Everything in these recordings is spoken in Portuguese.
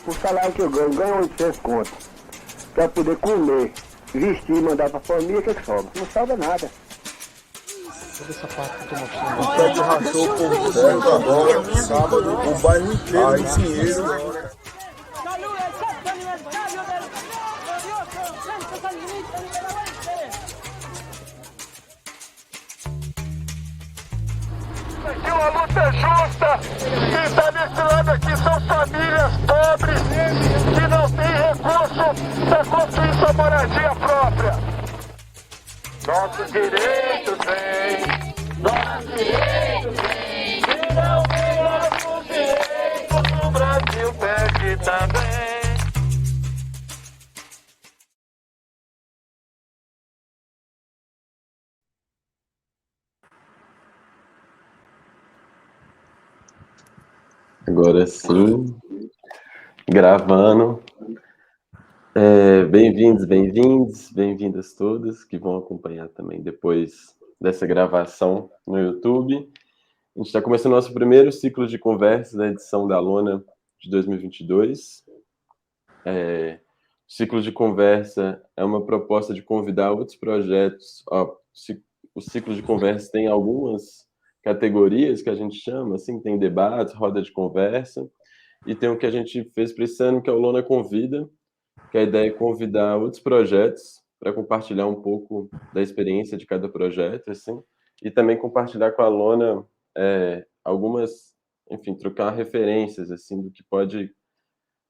O salário que eu ganho 800 conto. Para poder comer, vestir e mandar para a família, o que sobra? Não sobra nada. Toda essa parte que eu tô mostrando. O Fred rachou por certo agora, sábado, o bairro inteiro de Pinheiro. Saluda el sexto aniversario del glorioso Centro Sandinista Nicaragüense. Aqui uma luta justa. Quem está nesse lado aqui são famílias pobres que não têm recurso para construir sua moradia própria. Nossos direitos vêm, nossos direitos vêm. E não vem nossos direitos, o Brasil perde também. Agora sim, gravando. Bem-vindas todas que vão acompanhar também depois dessa gravação no YouTube. A gente está começando nosso primeiro ciclo de conversas da edição da Lona de 2022. O ciclo de conversa é uma proposta de convidar outros projetos. O ciclo de conversa tem algumas categorias que a gente chama, assim, tem debates, roda de conversa, e tem o que a gente fez para esse ano, que é o Lona Convida, que a ideia é convidar outros projetos para compartilhar um pouco da experiência de cada projeto, assim, e também compartilhar com a Lona algumas, enfim, trocar referências, assim, do que pode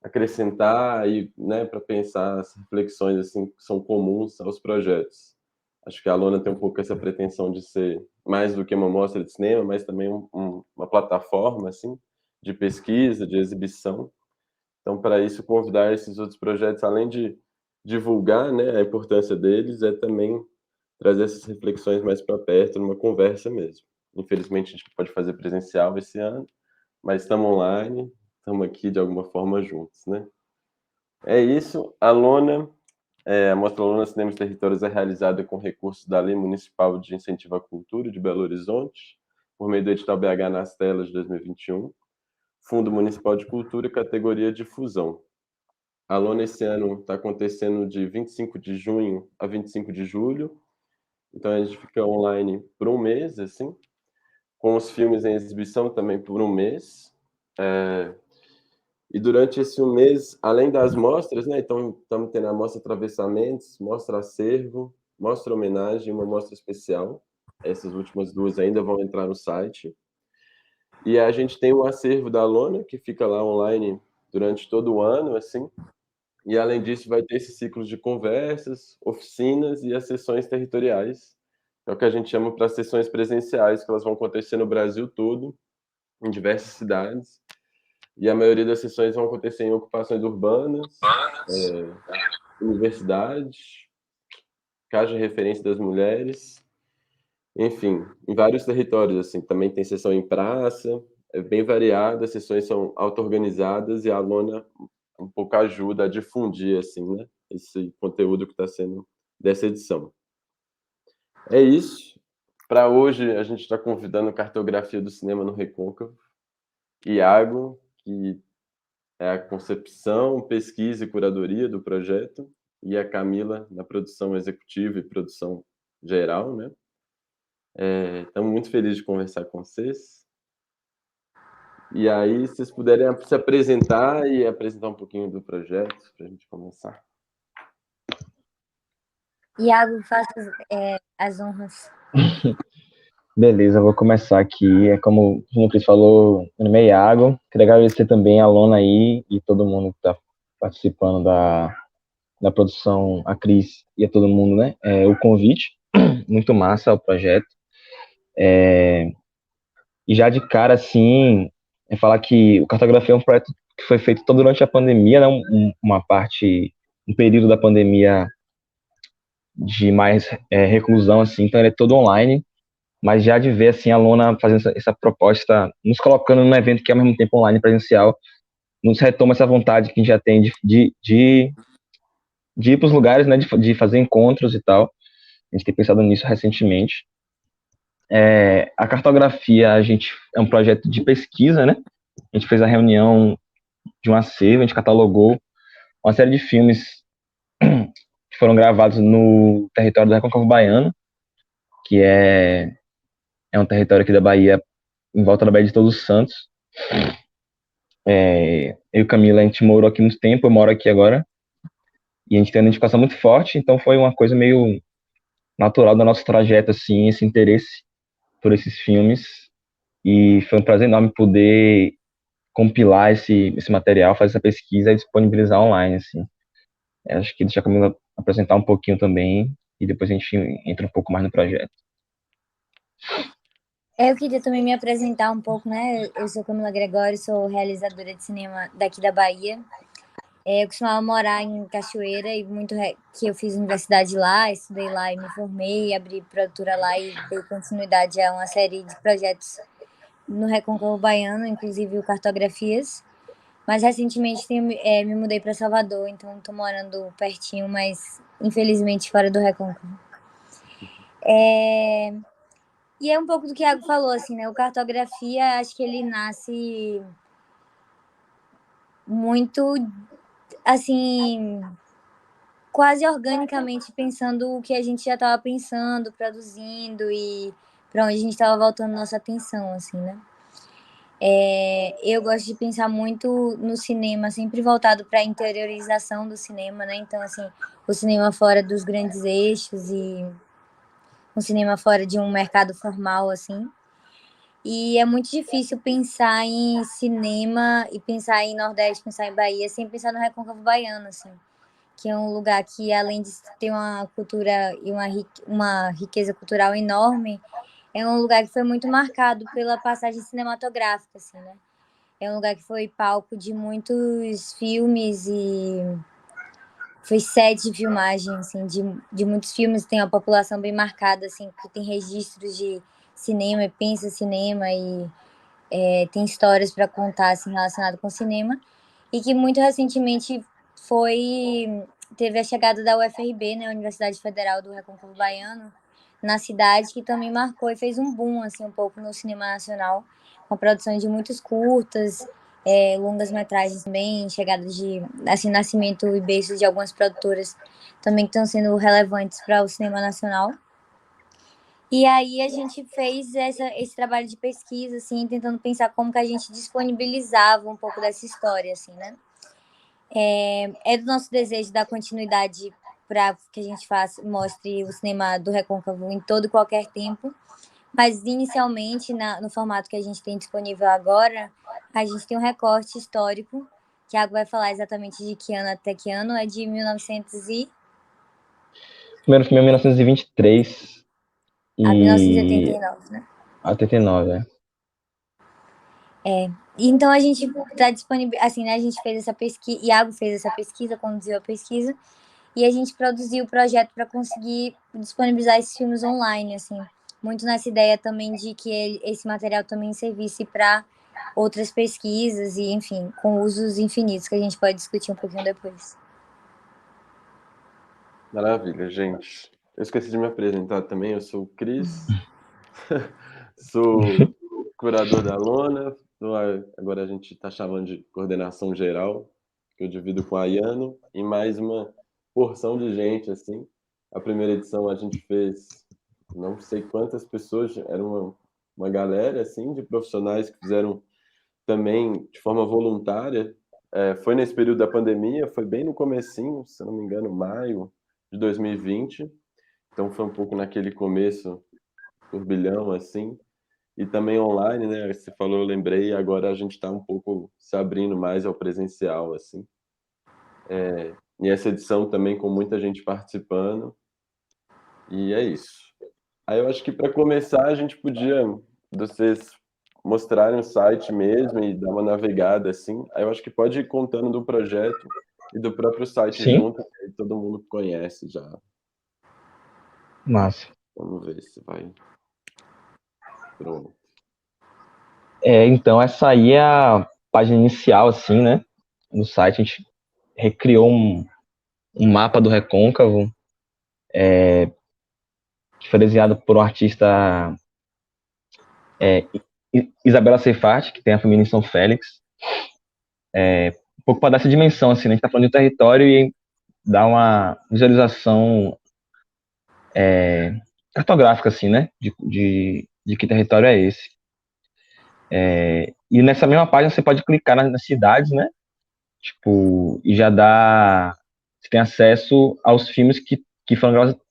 acrescentar e, né, para pensar as reflexões, assim, que são comuns aos projetos. Acho que a Lona tem um pouco essa pretensão de ser mais do que uma mostra de cinema, mas também uma plataforma, assim, de pesquisa, de exibição. Então, para isso, convidar esses outros projetos, além de divulgar, né, a importância deles, é também trazer essas reflexões mais para perto, numa conversa mesmo. Infelizmente, a gente pode fazer presencial esse ano, mas estamos online, estamos aqui de alguma forma juntos, né? É isso. A Lona, a Mostra Lona Cinema e Territórios é realizada com recursos da Lei Municipal de Incentivo à Cultura de Belo Horizonte, por meio do edital BH nas Telas de 2021, Fundo Municipal de Cultura, categoria Difusão. A Lona esse ano está acontecendo de 25 de junho a 25 de julho, então a gente fica online por um mês, assim, com os filmes em exibição também por um mês. E durante esse um mês, além das mostras, né, então estamos tendo a mostra Atravessamentos, mostra Acervo, mostra Homenagem e uma mostra especial. Essas últimas duas ainda vão entrar no site. E a gente tem o acervo da Lona, que fica lá online durante todo o ano, assim. E além disso, vai ter esses ciclos de conversas, oficinas e as sessões territoriais. É o que a gente chama para sessões presenciais, que elas vão acontecer no Brasil todo, em diversas cidades. E a maioria das sessões vão acontecer em ocupações urbanas, universidades, casa de referência das mulheres, enfim, em vários territórios, assim. Também tem sessão em praça, é bem variada, as sessões são auto-organizadas e a Lona um pouco ajuda a difundir, assim, né, esse conteúdo que está sendo dessa edição. É isso. Para hoje, a gente está convidando a Cartografia do Cinema no Recôncavo, Iago, que é a concepção, pesquisa e curadoria do projeto, e a Camila na produção executiva e produção geral, né? Estamos muito felizes de conversar com vocês. E aí, se vocês puderem se apresentar e apresentar um pouquinho do projeto, para a gente começar. Iago, faça as honras. Beleza, eu vou começar aqui. Como o Cris falou, meu nome é Iago. Queria agradecer também a Lona aí e todo mundo que está participando da produção, a Cris e a todo mundo, né? O convite, muito massa o projeto. E já de cara, assim, falar que o Cartografia é um projeto que foi feito todo durante a pandemia, né? Um período da pandemia de mais reclusão, assim, então ele é todo online. Mas já de ver, assim, a Lona fazendo essa proposta, nos colocando num evento que é ao mesmo tempo online, presencial, nos retoma essa vontade que a gente já tem de ir para os lugares, né, de fazer encontros e tal. A gente tem pensado nisso recentemente. A cartografia, é um projeto de pesquisa, né? A gente fez a reunião de um acervo, a gente catalogou uma série de filmes que foram gravados no território do Recôncavo Baiano, que é um território aqui da Bahia, em volta da Baía de Todos os Santos. Eu e Camila, a gente morou aqui muito tempo, eu moro aqui agora, e a gente tem uma identificação muito forte, então foi uma coisa meio natural do nosso trajeto, assim, esse interesse por esses filmes, e foi um prazer enorme poder compilar esse material, fazer essa pesquisa e disponibilizar online, assim. Acho que deixar a Camila apresentar um pouquinho também, e depois a gente entra um pouco mais no projeto. Eu queria também me apresentar um pouco, né? Eu sou Camila Gregório, sou realizadora de cinema daqui da Bahia. Eu costumava morar em Cachoeira e que eu fiz universidade lá, estudei lá e me formei, abri produtora lá e dei continuidade a uma série de projetos no Recôncavo Baiano, inclusive o Cartografias. Mas recentemente me mudei para Salvador, então estou morando pertinho, mas infelizmente fora do Recôncavo. E é um pouco do que o Iago falou, assim, né? O Cartografia, acho que ele nasce muito, assim, quase organicamente pensando o que a gente já estava pensando, produzindo e para onde a gente estava voltando nossa atenção, assim, né? Eu gosto de pensar muito no cinema, sempre voltado para a interiorização do cinema, né? Então, assim, o cinema fora dos grandes eixos e um cinema fora de um mercado formal, assim. E é muito difícil pensar em cinema e pensar em Nordeste, pensar em Bahia, sem pensar no Recôncavo Baiano, assim, que é um lugar que, além de ter uma cultura e uma riqueza cultural enorme, é um lugar que foi muito marcado pela passagem cinematográfica, assim, né? É um lugar que foi palco de muitos filmes e foi set de filmagem, assim, de muitos filmes. Tem uma população bem marcada, assim, que tem registros de cinema e pensa cinema e tem histórias para contar, assim, relacionadas com cinema. E que muito recentemente teve a chegada da UFRB, né, Universidade Federal do Recôncavo Baiano, na cidade, que também marcou e fez um boom, assim, um pouco no cinema nacional, com a produção de muitos curtas, longas metragens também, chegada de, assim, nascimento e berço de algumas produtoras também que estão sendo relevantes para o cinema nacional. E aí a gente fez esse trabalho de pesquisa, assim, tentando pensar como que a gente disponibilizava um pouco dessa história, assim, né? É do nosso desejo dar continuidade para que a gente mostre o cinema do Recôncavo em todo e qualquer tempo, mas inicialmente, no formato que a gente tem disponível agora, a gente tem um recorte histórico, que a Iago vai falar exatamente de que ano até que ano, é de 1900 e... O primeiro filme é 1923 a 1989, né? 89, Então a gente está disponível, assim, né? A gente fez essa pesquisa, Iago fez essa pesquisa, conduziu a pesquisa, e a gente produziu o projeto para conseguir disponibilizar esses filmes online, assim, muito nessa ideia também de que esse material também servisse para outras pesquisas e, enfim, com usos infinitos que a gente pode discutir um pouquinho depois. Maravilha, gente. Eu esqueci de me apresentar também, eu sou o Cris, sou curador da Lona, agora a gente está chamando de coordenação geral, que eu divido com a Ayano, e mais uma porção de gente, assim. A primeira edição a gente fez não sei quantas pessoas, era uma galera, assim, de profissionais que fizeram também de forma voluntária. Foi nesse período da pandemia, foi bem no comecinho, se não me engano, maio de 2020. Então foi um pouco naquele começo, turbilhão, assim. E também online, né? Você falou, eu lembrei, agora a gente está um pouco se abrindo mais ao presencial, assim. E essa edição também com muita gente participando. E é isso. Aí eu acho que para começar a gente podia, vocês mostrarem o site mesmo e dar uma navegada, assim. Aí eu acho que pode ir contando do projeto e do próprio site Sim. junto, que aí todo mundo conhece já. Massa. Vamos ver se vai. Pronto. Então essa aí é a página inicial, assim, né? No site a gente recriou um mapa do Recôncavo, que foi desenhado por um artista, Isabela Seifert, que tem a família em São Félix. um pouco para dar essa dimensão, assim, né? A gente tá falando de um território e dar uma visualização cartográfica, assim, né? De que território é esse. E nessa mesma página você pode clicar nas cidades, né? Tipo, e já dá... Você tem acesso aos filmes que foram gravados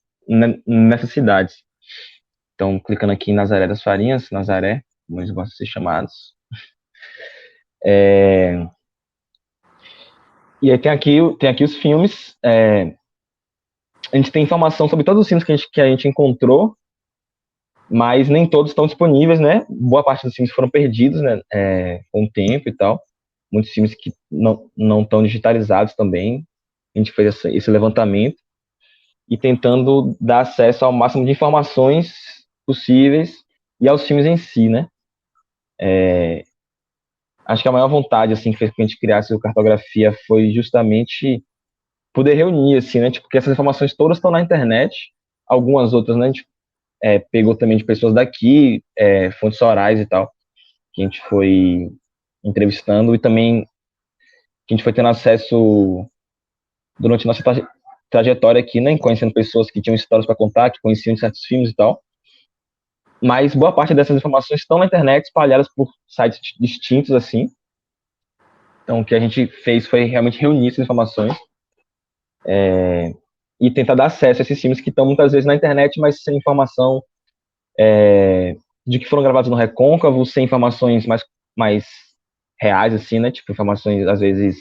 nessas cidades. Então, clicando aqui em Nazaré das Farinhas, Nazaré, como eles gostam de ser chamados. E aí tem aqui os filmes. A gente tem informação sobre todos os filmes que a gente encontrou, mas nem todos estão disponíveis, né? Boa parte dos filmes foram perdidos, né? Com o tempo e tal. Muitos filmes que não estão digitalizados também. A gente fez esse levantamento e tentando dar acesso ao máximo de informações possíveis e aos filmes em si, né? Acho que a maior vontade, assim, que fez com que a gente criasse o Cartografia foi justamente poder reunir, assim, né? Tipo, porque essas informações todas estão na internet, algumas outras, né? A gente pegou também de pessoas daqui, fontes orais e tal, que a gente foi entrevistando e também que a gente foi tendo acesso durante nossa trajetória aqui, né? Conhecendo pessoas que tinham histórias para contar, que conheciam de certos filmes e tal. Mas boa parte dessas informações estão na internet, espalhadas por sites distintos, assim. Então, o que a gente fez foi realmente reunir essas informações e tentar dar acesso a esses filmes que estão muitas vezes na internet, mas sem informação de que foram gravados no Recôncavo, sem informações mais reais, assim, né? Tipo, informações, às vezes,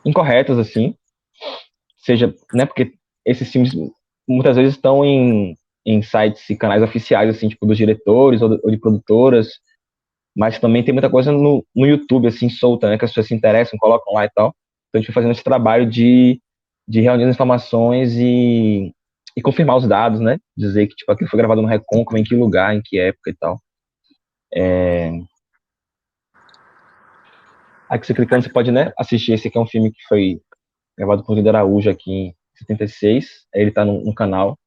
incorretas, assim. Seja, né? Porque esses filmes muitas vezes estão em sites e canais oficiais, assim, tipo, dos diretores ou de produtoras, mas também tem muita coisa no YouTube, assim, solta, né? Que as pessoas se interessam, colocam lá e tal. Então a gente foi fazendo esse trabalho de reunir as informações e confirmar os dados, né? Dizer que, tipo, aquilo foi gravado no Recôncavo, em que lugar, em que época e tal. Aqui você clicando, você pode, né, assistir. Esse aqui é um filme que foi gravado por Líder Araújo aqui em 76. Ele tá no canal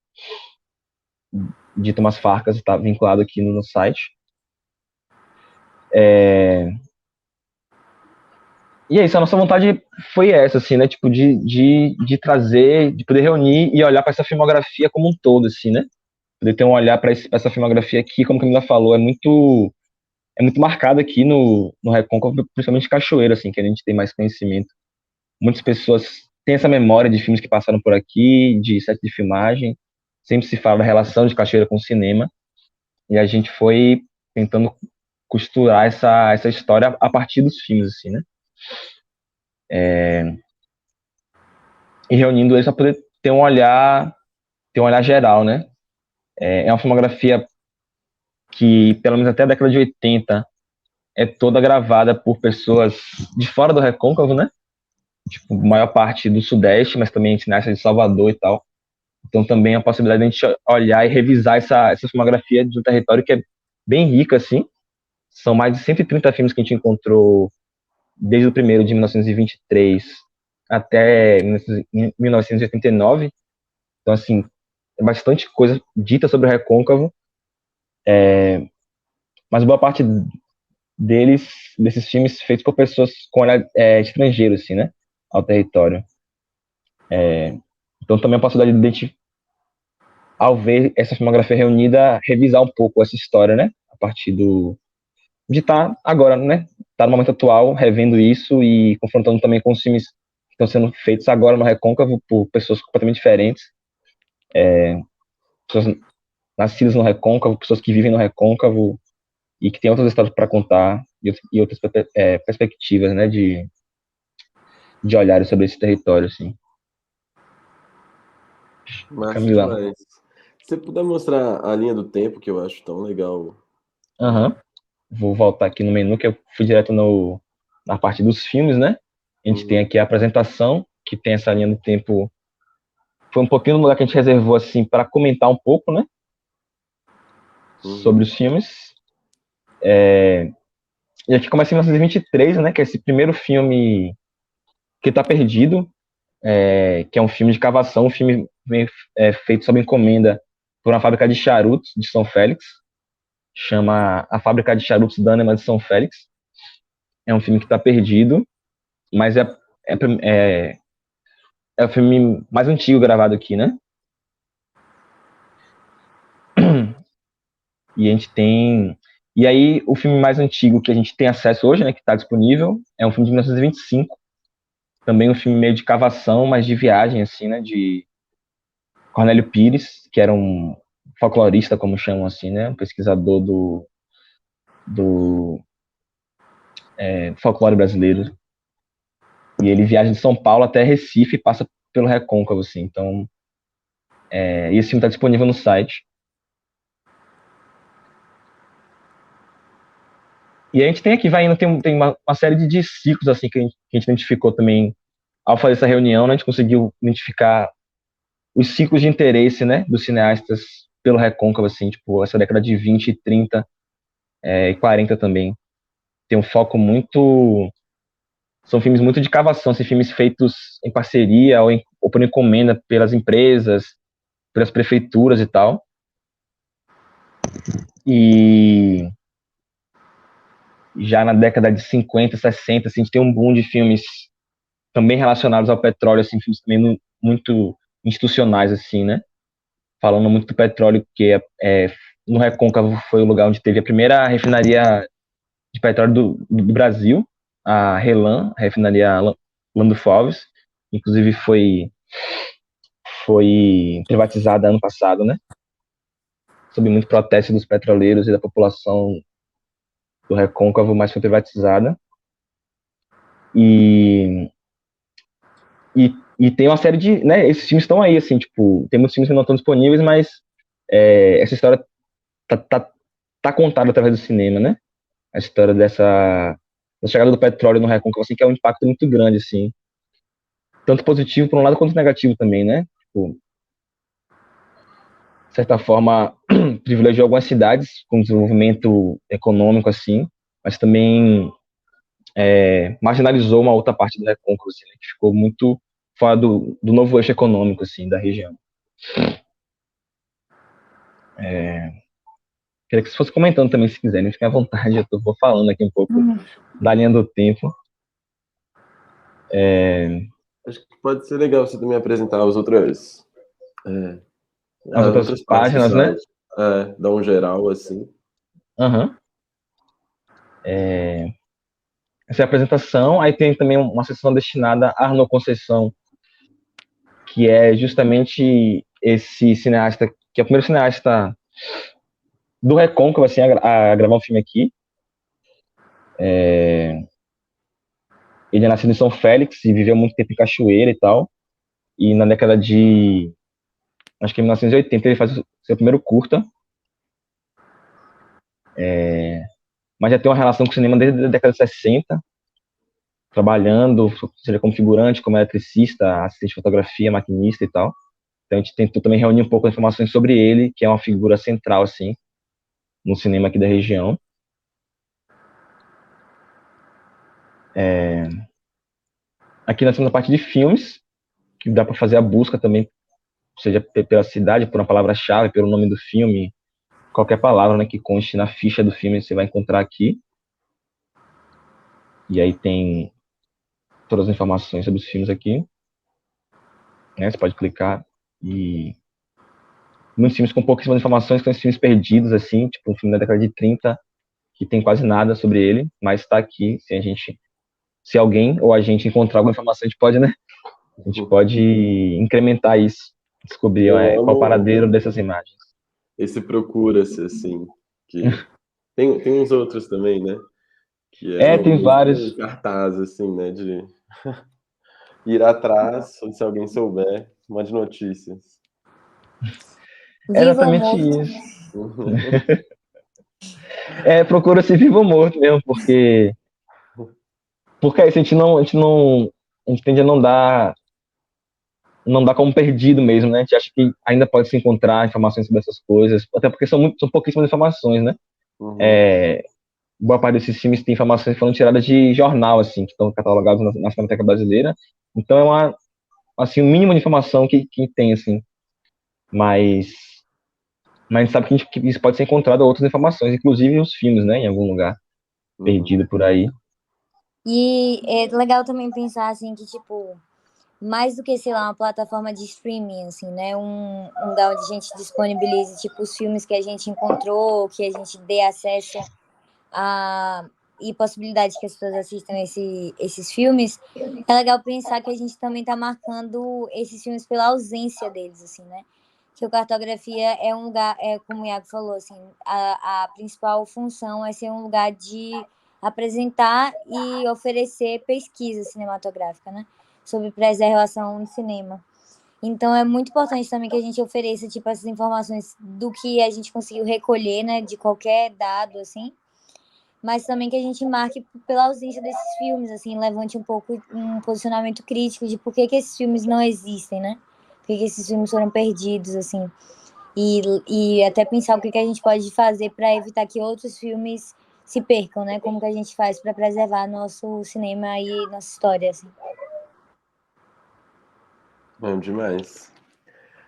de Thomas Farkas, está vinculado aqui no site. E é isso, a nossa vontade foi essa, assim, né? Tipo, de trazer, de poder reunir e olhar para essa filmografia como um todo, assim, né? Poder ter um olhar para essa filmografia aqui, como a Camila falou, é muito marcado aqui no Recôncavo, principalmente Cachoeira, assim, que a gente tem mais conhecimento. Muitas pessoas têm essa memória de filmes que passaram por aqui, de set de filmagem. Sempre se fala da relação de Cachoeira com o cinema. E a gente foi tentando costurar essa história a partir dos filmes, assim, né? E reunindo eles para poder ter um olhar geral, né? É uma filmografia que, pelo menos até a década de 80, é toda gravada por pessoas de fora do Recôncavo, né? Tipo, maior parte do Sudeste, mas também cineastas de Salvador e tal. Então também a possibilidade de a gente olhar e revisar essa filmografia de um território que é bem rica, assim. São mais de 130 filmes que a gente encontrou desde o primeiro, de 1923, até 1989. Então, assim, é bastante coisa dita sobre o Recôncavo. Mas boa parte desses filmes feitos por pessoas com olhar estrangeiro, assim, né? Ao território. Então também a possibilidade de a gente, ao ver essa filmografia reunida, revisar um pouco essa história, né? A partir de estar agora, né? Tá no momento atual, revendo isso e confrontando também com os filmes que estão sendo feitos agora no Recôncavo por pessoas completamente diferentes. Pessoas nascidas no Recôncavo, pessoas que vivem no Recôncavo e que têm outras histórias para contar e outras perspectivas, né? De olhar sobre esse território, assim. Mas, Camila. se você puder mostrar a linha do tempo, que eu acho tão legal. Vou voltar aqui no menu, que eu fui direto na parte dos filmes, né? A gente tem aqui a apresentação, que tem essa linha do tempo. Foi um pouquinho no lugar que a gente reservou, assim, para comentar um pouco, né? Sobre os filmes. E aqui começa em 1923, né? Que é esse primeiro filme que tá perdido, que é um filme de cavação, um filme feito sob encomenda por uma fábrica de charutos de São Félix. Chama A Fábrica de Charutos Dânima de São Félix. é um filme que tá perdido, mas é o filme mais antigo gravado aqui, né? E a gente tem... E aí, o filme mais antigo que a gente tem acesso hoje, né, que está disponível, é um filme de 1925. Também um filme meio de cavação, mas de viagem, assim, né, de Cornélio Pires, que era um folclorista, como chamam assim, né, um pesquisador do folclore brasileiro. E ele viaja de São Paulo até Recife e passa pelo Recôncavo, assim. Então, e esse filme está disponível no site. E a gente tem aqui, vai indo, tem uma série de ciclos, assim, que a gente identificou também ao fazer essa reunião, né, a gente conseguiu identificar os ciclos de interesse, né, dos cineastas pelo Recôncavo, assim, tipo, essa década de 20, 30 e 40 também. Tem um foco muito... São filmes muito de cavação, assim, filmes feitos em parceria ou por encomenda pelas empresas, pelas prefeituras e tal. E já na década de 50, 60, assim, a gente tem um boom de filmes também relacionados ao petróleo, assim, filmes também muito institucionais, assim, né? Falando muito do petróleo, que no Recôncavo foi o lugar onde teve a primeira refinaria de petróleo do Brasil, a RELAM, a refinaria Lando Foves, inclusive foi privatizada ano passado, né? Sob muito protesto dos petroleiros e da população do Recôncavo, mas foi privatizada. E tem uma série de, né, esses filmes estão aí, assim, tipo, tem muitos filmes que não estão disponíveis, mas essa história tá contada através do cinema, né? A história da chegada do petróleo no Recôncavo, assim, que é um impacto muito grande, assim, tanto positivo por um lado quanto negativo também, né? Tipo, de certa forma, privilegiou algumas cidades com desenvolvimento econômico, assim, mas também marginalizou uma outra parte do Recôncavo, assim, né, que ficou muito fora do novo eixo econômico, assim, da região. Queria que você fosse comentando também, se quiserem, fiquem à vontade, eu vou falando aqui um pouco da linha do tempo. Acho que pode ser legal você também apresentar as outras páginas, né? Dar um geral, assim. Uhum. Essa é a apresentação. Aí tem também uma seção destinada a Arnaud Conceição, que é justamente esse cineasta, que é o primeiro cineasta do Recôncavo, assim, a gravar um filme aqui. Ele é nascido em São Félix e viveu muito tempo em Cachoeira e tal. E na década de... acho que em 1980 ele faz o seu primeiro curta. Mas já tem uma relação com o cinema desde a década de 60, trabalhando, seja como figurante, como eletricista, assistente de fotografia, maquinista e tal. Então a gente tentou também reunir um pouco de informações sobre ele, que é uma figura central, assim, no cinema aqui da região. Aqui nós temos a parte de filmes, que dá para fazer a busca também, seja pela cidade, por uma palavra-chave, pelo nome do filme, qualquer palavra, né, que conste na ficha do filme, você vai encontrar aqui. E aí tem todas as informações sobre os filmes aqui. Você pode clicar e... muitos filmes com pouquíssimas informações, que são filmes perdidos, assim, tipo um filme da década de 30, que tem quase nada sobre ele, mas está aqui, se alguém ou a gente encontrar alguma informação, a gente pode, né? A gente pode incrementar isso, descobrir qual o paradeiro dessas imagens. Esse procura-se, assim, que tem uns outros também, né? Que tem vários. Cartaz, assim, né? De ir atrás, ou se alguém souber, mande notícias. É exatamente isso. Procura-se vivo ou morto mesmo, porque a gente tende a não dar como perdido mesmo, né? A gente acha que ainda pode se encontrar informações sobre essas coisas, até porque são pouquíssimas informações, né? Boa parte desses filmes tem informações que foram tiradas de jornal, assim, que estão catalogados na Cinemateca Brasileira. Então é um mínimo de informação que tem, assim. Mas a gente sabe que isso pode ser encontrado outras informações, inclusive os filmes, né? Em algum lugar perdido por aí. E é legal também pensar, assim, que, tipo, mais do que, sei lá, uma plataforma de streaming, assim, né? Um lugar onde a gente disponibilize, tipo, os filmes que a gente encontrou, que a gente dê acesso a... e possibilidade que as pessoas assistam esses filmes, é legal pensar que a gente também está marcando esses filmes pela ausência deles, assim, né? Que o Cartografia é um lugar, como o Iago falou, assim, a principal função é ser um lugar de apresentar e oferecer pesquisa cinematográfica, né? Sobre preservação no cinema. Então é muito importante também que a gente ofereça, tipo, essas informações do que a gente conseguiu recolher, né? De qualquer dado, assim, mas também que a gente marque pela ausência desses filmes, assim, levante um pouco um posicionamento crítico de por que esses filmes não existem, né? Por que esses filmes foram perdidos, assim. E até pensar o que a gente pode fazer para evitar que outros filmes se percam, né? Como que a gente faz para preservar nosso cinema e nossa história, assim. Bom demais.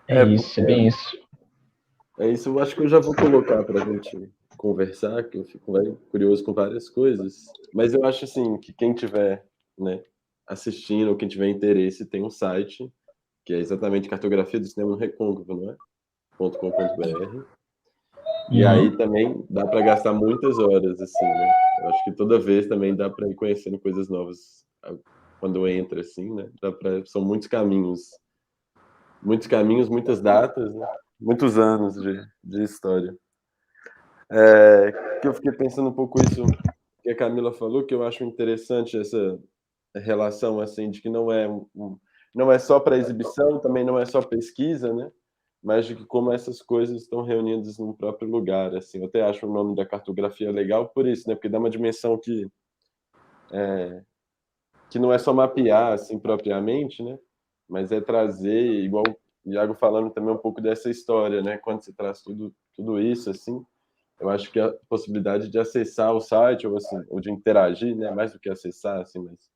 É isso, é bem isso. É isso, eu acho que eu já vou colocar para a gente conversar, que eu fico curioso com várias coisas. Mas eu acho assim que quem tiver, né, assistindo ou quem tiver interesse tem um site que é exatamente Cartografia do Cinema no Recôncavo, não é? .com.br. E aí também dá para gastar muitas horas, assim, né? Eu acho que toda vez também dá para ir conhecendo coisas novas quando entra, assim, né? São muitos caminhos, muitas datas, né? Muitos anos de história. Que eu fiquei pensando um pouco isso que a Camila falou, que eu acho interessante essa relação, assim, de que não é só para exibição, também não é só pesquisa, né? Mas de que como essas coisas estão reunidas num próprio lugar, assim. Eu até acho o nome da cartografia legal por isso, né? Porque dá uma dimensão que não é só mapear, assim, propriamente, né? Mas é trazer, igual o Iago falando também um pouco dessa história, né? Quando você traz tudo isso, assim, eu acho que a possibilidade de acessar o site, ou assim, ou de interagir, né? Mais do que acessar, assim, mas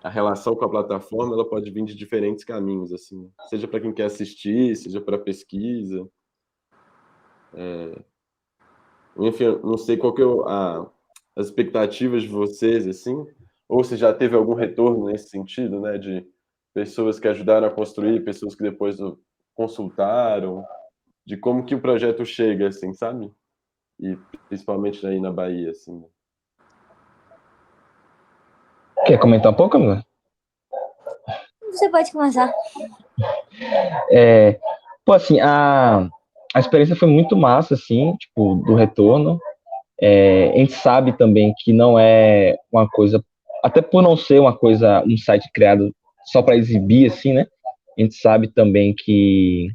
a relação com a plataforma, ela pode vir de diferentes caminhos, assim, seja para quem quer assistir, seja para pesquisa. Enfim, eu não sei qual que é as expectativas de vocês, assim, ou se já teve algum retorno nesse sentido, né, de pessoas que ajudaram a construir, pessoas que depois consultaram, de como que o projeto chega, assim, sabe? E principalmente aí na Bahia, assim. Quer comentar um pouco, Camila? Você pode começar. Pô, assim, a experiência foi muito massa, assim, tipo, do retorno. A gente sabe também que não é uma coisa, até por não ser uma coisa, um site criado só para exibir, assim, né? A gente sabe também que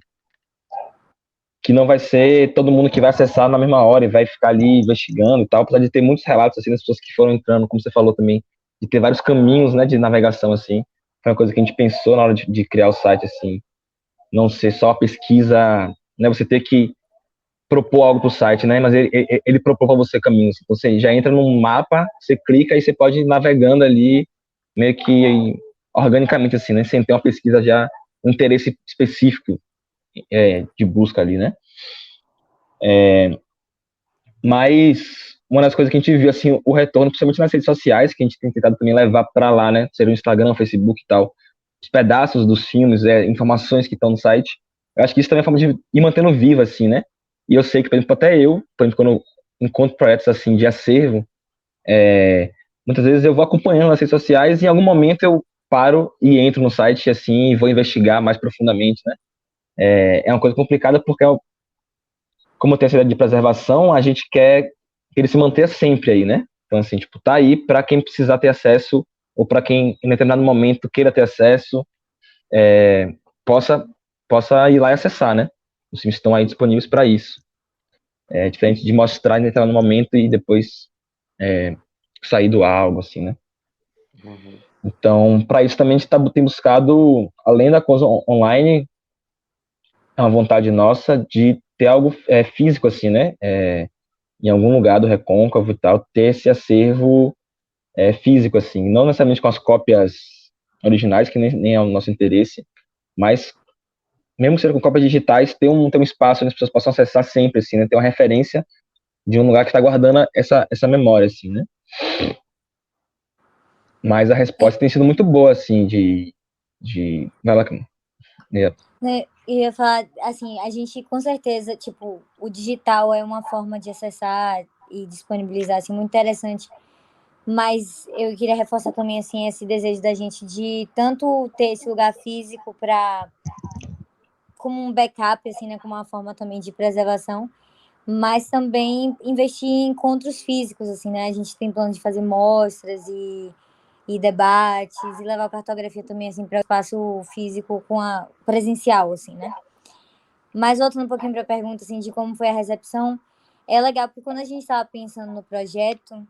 não vai ser todo mundo que vai acessar na mesma hora e vai ficar ali investigando e tal, apesar de ter muitos relatos, assim, das pessoas que foram entrando, como você falou também, de ter vários caminhos, né, de navegação, assim. Foi uma coisa que a gente pensou na hora de criar o site, assim, não ser só a pesquisa, né, você ter que propor algo para o site, né, mas ele propõe para você caminhos. Então, você já entra num mapa, você clica e você pode ir navegando ali, meio que organicamente, assim, né, sem ter uma pesquisa já, um interesse específico de busca ali, né. Mas uma das coisas que a gente viu, assim, o retorno, principalmente nas redes sociais, que a gente tem tentado também levar para lá, né, ser o Instagram, o Facebook e tal, os pedaços dos filmes, informações que estão no site, eu acho que isso também é uma forma de ir mantendo vivo, assim, né, e eu sei que, por exemplo, até eu, por exemplo, quando eu encontro projetos, assim, de acervo, muitas vezes eu vou acompanhando nas redes sociais e em algum momento eu paro e entro no site, assim, e vou investigar mais profundamente, né, é uma coisa complicada porque como tem essa ideia de preservação, a gente quer que ele se mantenha sempre aí, né? Então, assim, tipo, tá aí para quem precisar ter acesso, ou para quem em determinado momento queira ter acesso, possa ir lá e acessar, né? Os filmes estão aí disponíveis para isso. É diferente de mostrar em determinado momento e depois sair do ar, algo assim, né? Uhum. Então, para isso também a gente tem buscado, além da coisa online, é uma vontade nossa de ter algo físico, assim, né? Em algum lugar do Recôncavo e tal, ter esse acervo físico, assim, não necessariamente com as cópias originais, que nem é o nosso interesse, mas mesmo que seja com cópias digitais, ter um espaço onde as pessoas possam acessar sempre, assim, né? Ter uma referência de um lugar que está guardando essa memória, assim, né? Mas a resposta tem sido muito boa, assim, vai lá, Né, eu ia falar, assim, a gente com certeza, tipo, o digital é uma forma de acessar e disponibilizar, assim, muito interessante, mas eu queria reforçar também, assim, esse desejo da gente de tanto ter esse lugar físico para como um backup, assim, né, como uma forma também de preservação, mas também investir em encontros físicos, assim, né, a gente tem plano de fazer mostras e debates, e levar a cartografia também, assim, para o espaço físico com a presencial, assim, né. Mas voltando um pouquinho para a pergunta, assim, de como foi a recepção, é legal porque quando a gente estava pensando no projeto,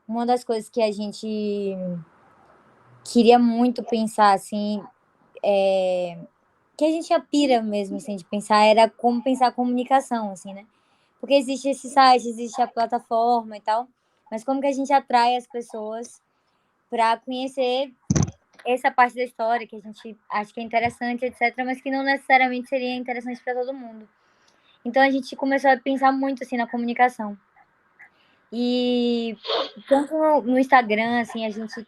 uma das coisas que a gente queria muito pensar, assim, que a gente tinha pira mesmo, assim, de pensar, era como pensar a comunicação, assim, né? Porque existe esse site, existe a plataforma e tal, mas como que a gente atrai as pessoas para conhecer essa parte da história que a gente acha que é interessante, etc., mas que não necessariamente seria interessante para todo mundo. Então a gente começou a pensar muito assim na comunicação. E tanto no Instagram, assim, a gente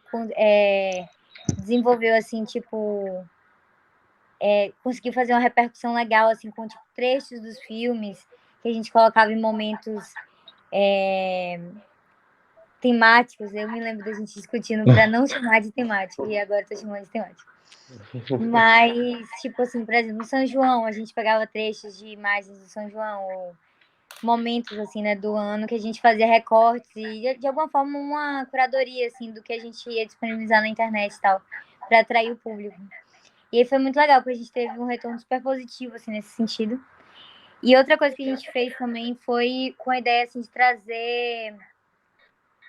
desenvolveu assim, tipo, conseguiu fazer uma repercussão legal, assim, com tipo, trechos dos filmes que a gente colocava em momentos temáticos. Eu me lembro da gente discutindo para não chamar de temático, e agora estou chamando de temático. Mas, tipo assim, por exemplo, no São João, a gente pegava trechos de imagens do São João, ou momentos, assim, né, do ano, que a gente fazia recortes e, de alguma forma, uma curadoria, assim, do que a gente ia disponibilizar na internet e tal, para atrair o público. E aí foi muito legal, porque a gente teve um retorno super positivo, assim, nesse sentido. E outra coisa que a gente fez também foi com a ideia, assim, de trazer...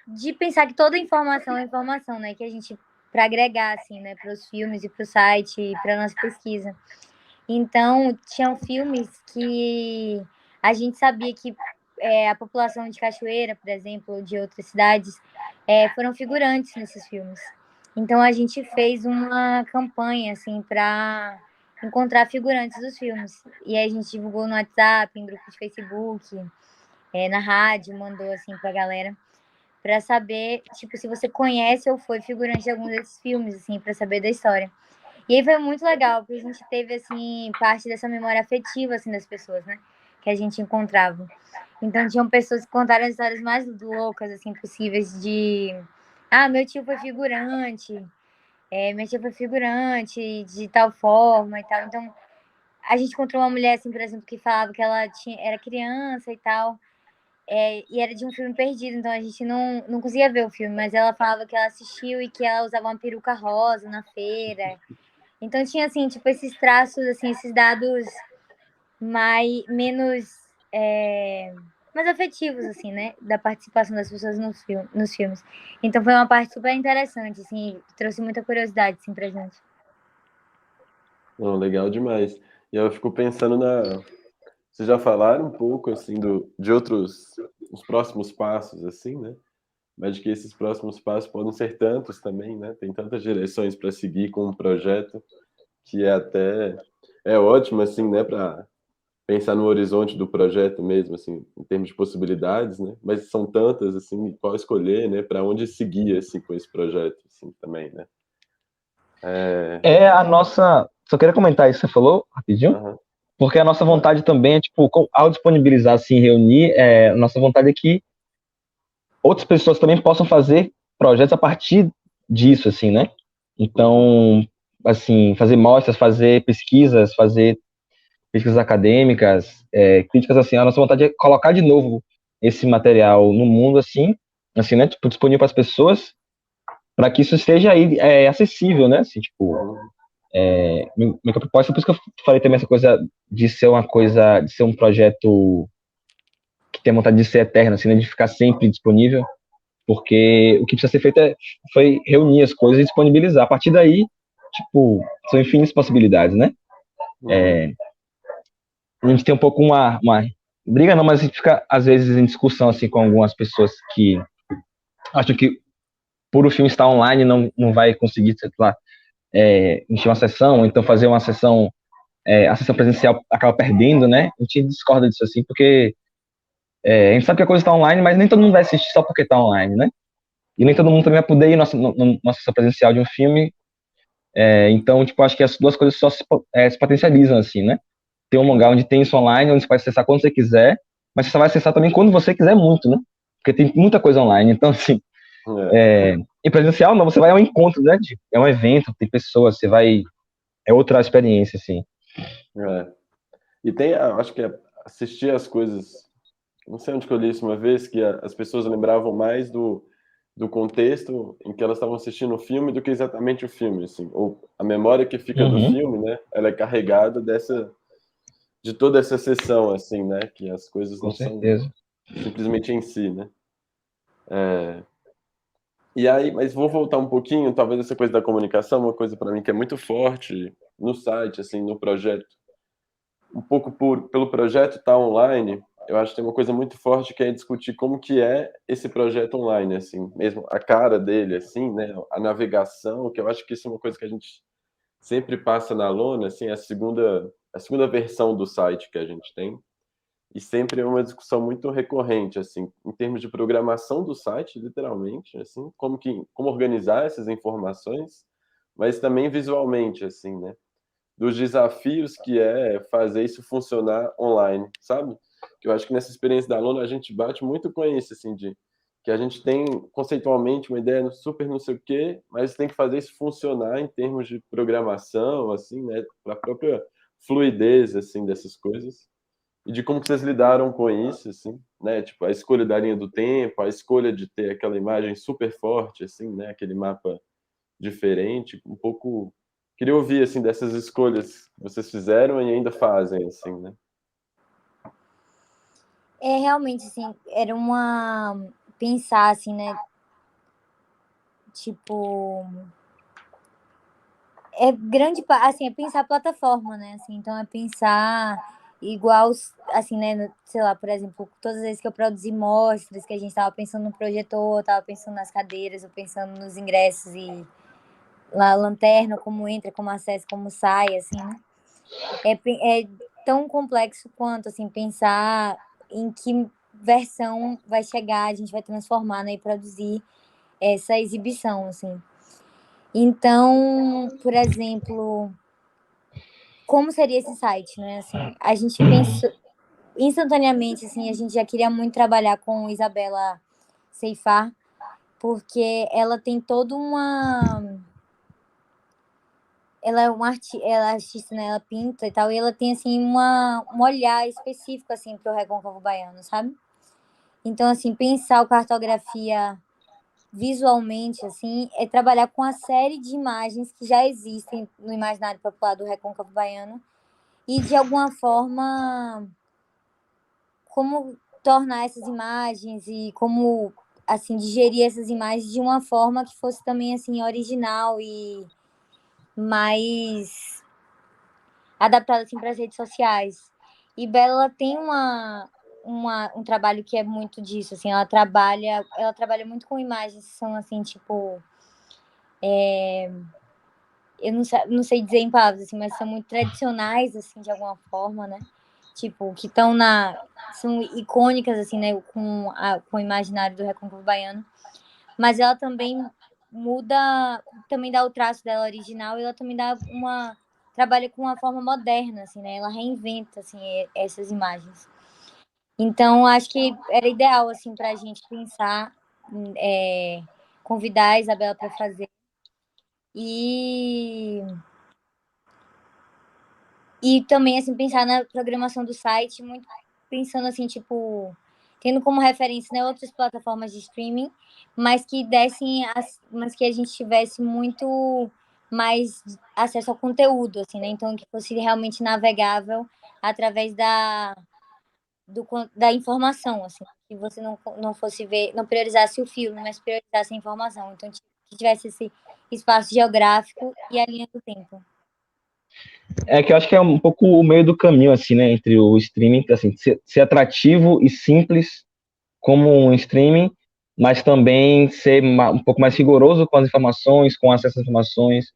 de pensar que toda informação é informação, né, que a gente... para agregar, assim, né, para os filmes e para o site e para nossa pesquisa. Então, tinham filmes que a gente sabia que a população de Cachoeira, por exemplo, ou de outras cidades, foram figurantes nesses filmes. Então, a gente fez uma campanha, assim, para encontrar figurantes dos filmes. E aí a gente divulgou no WhatsApp, em grupo de Facebook, na rádio, mandou, assim, para a galera, para saber, tipo, se você conhece ou foi figurante de algum desses filmes, assim, para saber da história. E aí foi muito legal, porque a gente teve, assim, parte dessa memória afetiva, assim, das pessoas, né? Que a gente encontrava. Então, tinham pessoas que contaram as histórias mais loucas, assim, possíveis de... Ah, meu tio foi figurante, minha tia foi figurante de tal forma e tal. Então, a gente encontrou uma mulher, assim, por exemplo, que falava que ela era criança e tal, e era de um filme perdido, então a gente não conseguia ver o filme, mas ela falava que ela assistiu e que ela usava uma peruca rosa na feira. Então tinha, assim, tipo, esses traços, assim, esses dados menos mais afetivos, assim, né? Da participação das pessoas nos filmes. Então foi uma parte super interessante, assim, que trouxe muita curiosidade, assim, pra gente. Não, legal demais. E eu fico pensando Vocês já falaram um pouco, assim, de outros... os próximos passos, assim, né? Mas de que esses próximos passos podem ser tantos também, né? Tem tantas direções para seguir com um projeto que é ótimo, assim, né? Para pensar no horizonte do projeto mesmo, assim, em termos de possibilidades, né? Mas são tantas, assim, qual escolher, né? Para onde seguir, assim, com esse projeto, assim, também, né? A nossa... Só queria comentar isso que você falou, rapidinho. Uhum. Porque a nossa vontade também é, tipo, ao disponibilizar, assim, reunir, a nossa vontade é que outras pessoas também possam fazer projetos a partir disso, assim, né? Então, assim, fazer mostras, fazer pesquisas acadêmicas, críticas, assim, a nossa vontade é colocar de novo esse material no mundo, assim, né, tipo, disponível para as pessoas, para que isso esteja aí acessível, né, assim, tipo, minha proposta, por isso que eu falei também essa coisa de ser um projeto que tem vontade de ser eterno, assim, né, de ficar sempre disponível, porque o que precisa ser feito foi reunir as coisas e disponibilizar. A partir daí, tipo, são infinitas possibilidades, né? A gente tem um pouco uma briga não, mas a gente fica às vezes em discussão assim com algumas pessoas que acham que por o filme estar online não vai conseguir, sei lá, encher uma sessão, ou então fazer uma sessão, a sessão presencial acaba perdendo, né? A gente discorda disso assim, porque a gente sabe que a coisa está online, mas nem todo mundo vai assistir só porque está online, né? e nem todo mundo também vai poder ir na sessão presencial de um filme. Então, tipo, acho que as duas coisas só se potencializam, assim, né? Tem um lugar onde tem isso online, onde você pode acessar quando você quiser, mas você só vai acessar também quando você quiser muito, né? Porque tem muita coisa online. Então, assim, em presencial, não, você vai ao encontro, né? É um evento, tem pessoas, você vai... É outra experiência, assim. E tem, acho que assistir as coisas... Não sei onde que eu li isso uma vez, que as pessoas lembravam mais do contexto em que elas estavam assistindo o filme do que exatamente o filme, assim. Ou a memória que fica do filme, né? Ela é carregada de toda essa sessão, assim, né? Que as coisas não são simplesmente em si, né? E aí, mas vou voltar um pouquinho, talvez essa coisa da comunicação, uma coisa para mim que é muito forte no site, assim, no projeto. Um pouco pelo projeto estar online, eu acho que tem uma coisa muito forte que é discutir como que é esse projeto online, assim, mesmo a cara dele, assim, né? A navegação, que eu acho que isso é uma coisa que a gente sempre passa na lona, assim, a segunda versão do site que a gente tem. E sempre é uma discussão muito recorrente, assim, em termos de programação do site, literalmente, assim, como organizar essas informações, mas também visualmente, assim, né? Dos desafios que é fazer isso funcionar online, sabe? Que eu acho que nessa experiência da aluna a gente bate muito com isso, assim, de que a gente tem conceitualmente uma ideia super não sei o quê, mas tem que fazer isso funcionar em termos de programação, assim, né? Para a própria fluidez, assim, dessas coisas. E de como que vocês lidaram com isso, assim, né? Tipo, a escolha da linha do tempo, a escolha de ter aquela imagem super forte, assim, né? Aquele mapa diferente, um pouco... Queria ouvir, assim, dessas escolhas que vocês fizeram e ainda fazem, assim, né? Realmente, assim, era pensar, assim, né? Tipo... assim, é pensar a plataforma, né? Assim, então é pensar igual, assim, né? Sei lá, por exemplo, todas as vezes que eu produzi mostras, que a gente tava pensando no projetor, tava pensando nas cadeiras, ou pensando nos ingressos e a lanterna, como entra, como acessa, como sai, assim, né? É tão complexo quanto, assim, pensar em que versão vai chegar, a gente vai transformar, né? E produzir essa exibição, assim. Então, por exemplo, como seria esse site, né? Assim, a gente pensou instantaneamente, assim, a gente já queria muito trabalhar com Isabela Ceifar, porque ela tem toda ela é ela é artista, né? Ela pinta e tal, e ela tem, assim, um olhar específico, assim, pro Recôncavo Baiano, sabe? Então, assim, pensar o cartografia visualmente, assim, é trabalhar com a série de imagens que já existem no imaginário popular do Recôncavo Baiano e, de alguma forma, como tornar essas imagens e como, assim, digerir essas imagens de uma forma que fosse também, assim, original e mais adaptada, assim, para as redes sociais. E Bela tem um trabalho que é muito disso, assim, ela trabalha muito com imagens que são, assim, tipo... eu não sei dizer em palavras, assim, mas são muito tradicionais, assim, de alguma forma, né? Tipo, que são icônicas, assim, né? Com o imaginário do Recôncavo Baiano. Mas ela também também dá o traço dela original e ela também trabalha com uma forma moderna, assim, né? Ela reinventa, assim, essas imagens. Então, acho que era ideal, assim, pra gente pensar, convidar a Isabela para fazer. E também, assim, pensar na programação do site, muito pensando, assim, tipo, tendo como referência, né, outras plataformas de streaming, mas que mas que a gente tivesse muito mais acesso ao conteúdo, assim, né? Então, que fosse realmente navegável através da informação, assim, que você não fosse não priorizasse o filme, mas priorizasse a informação. Então, que tivesse esse espaço geográfico e a linha do tempo. É que eu acho que é um pouco o meio do caminho, assim, né, entre o streaming, assim, ser atrativo e simples como um streaming, mas também ser um pouco mais rigoroso com as informações, com acesso às informações,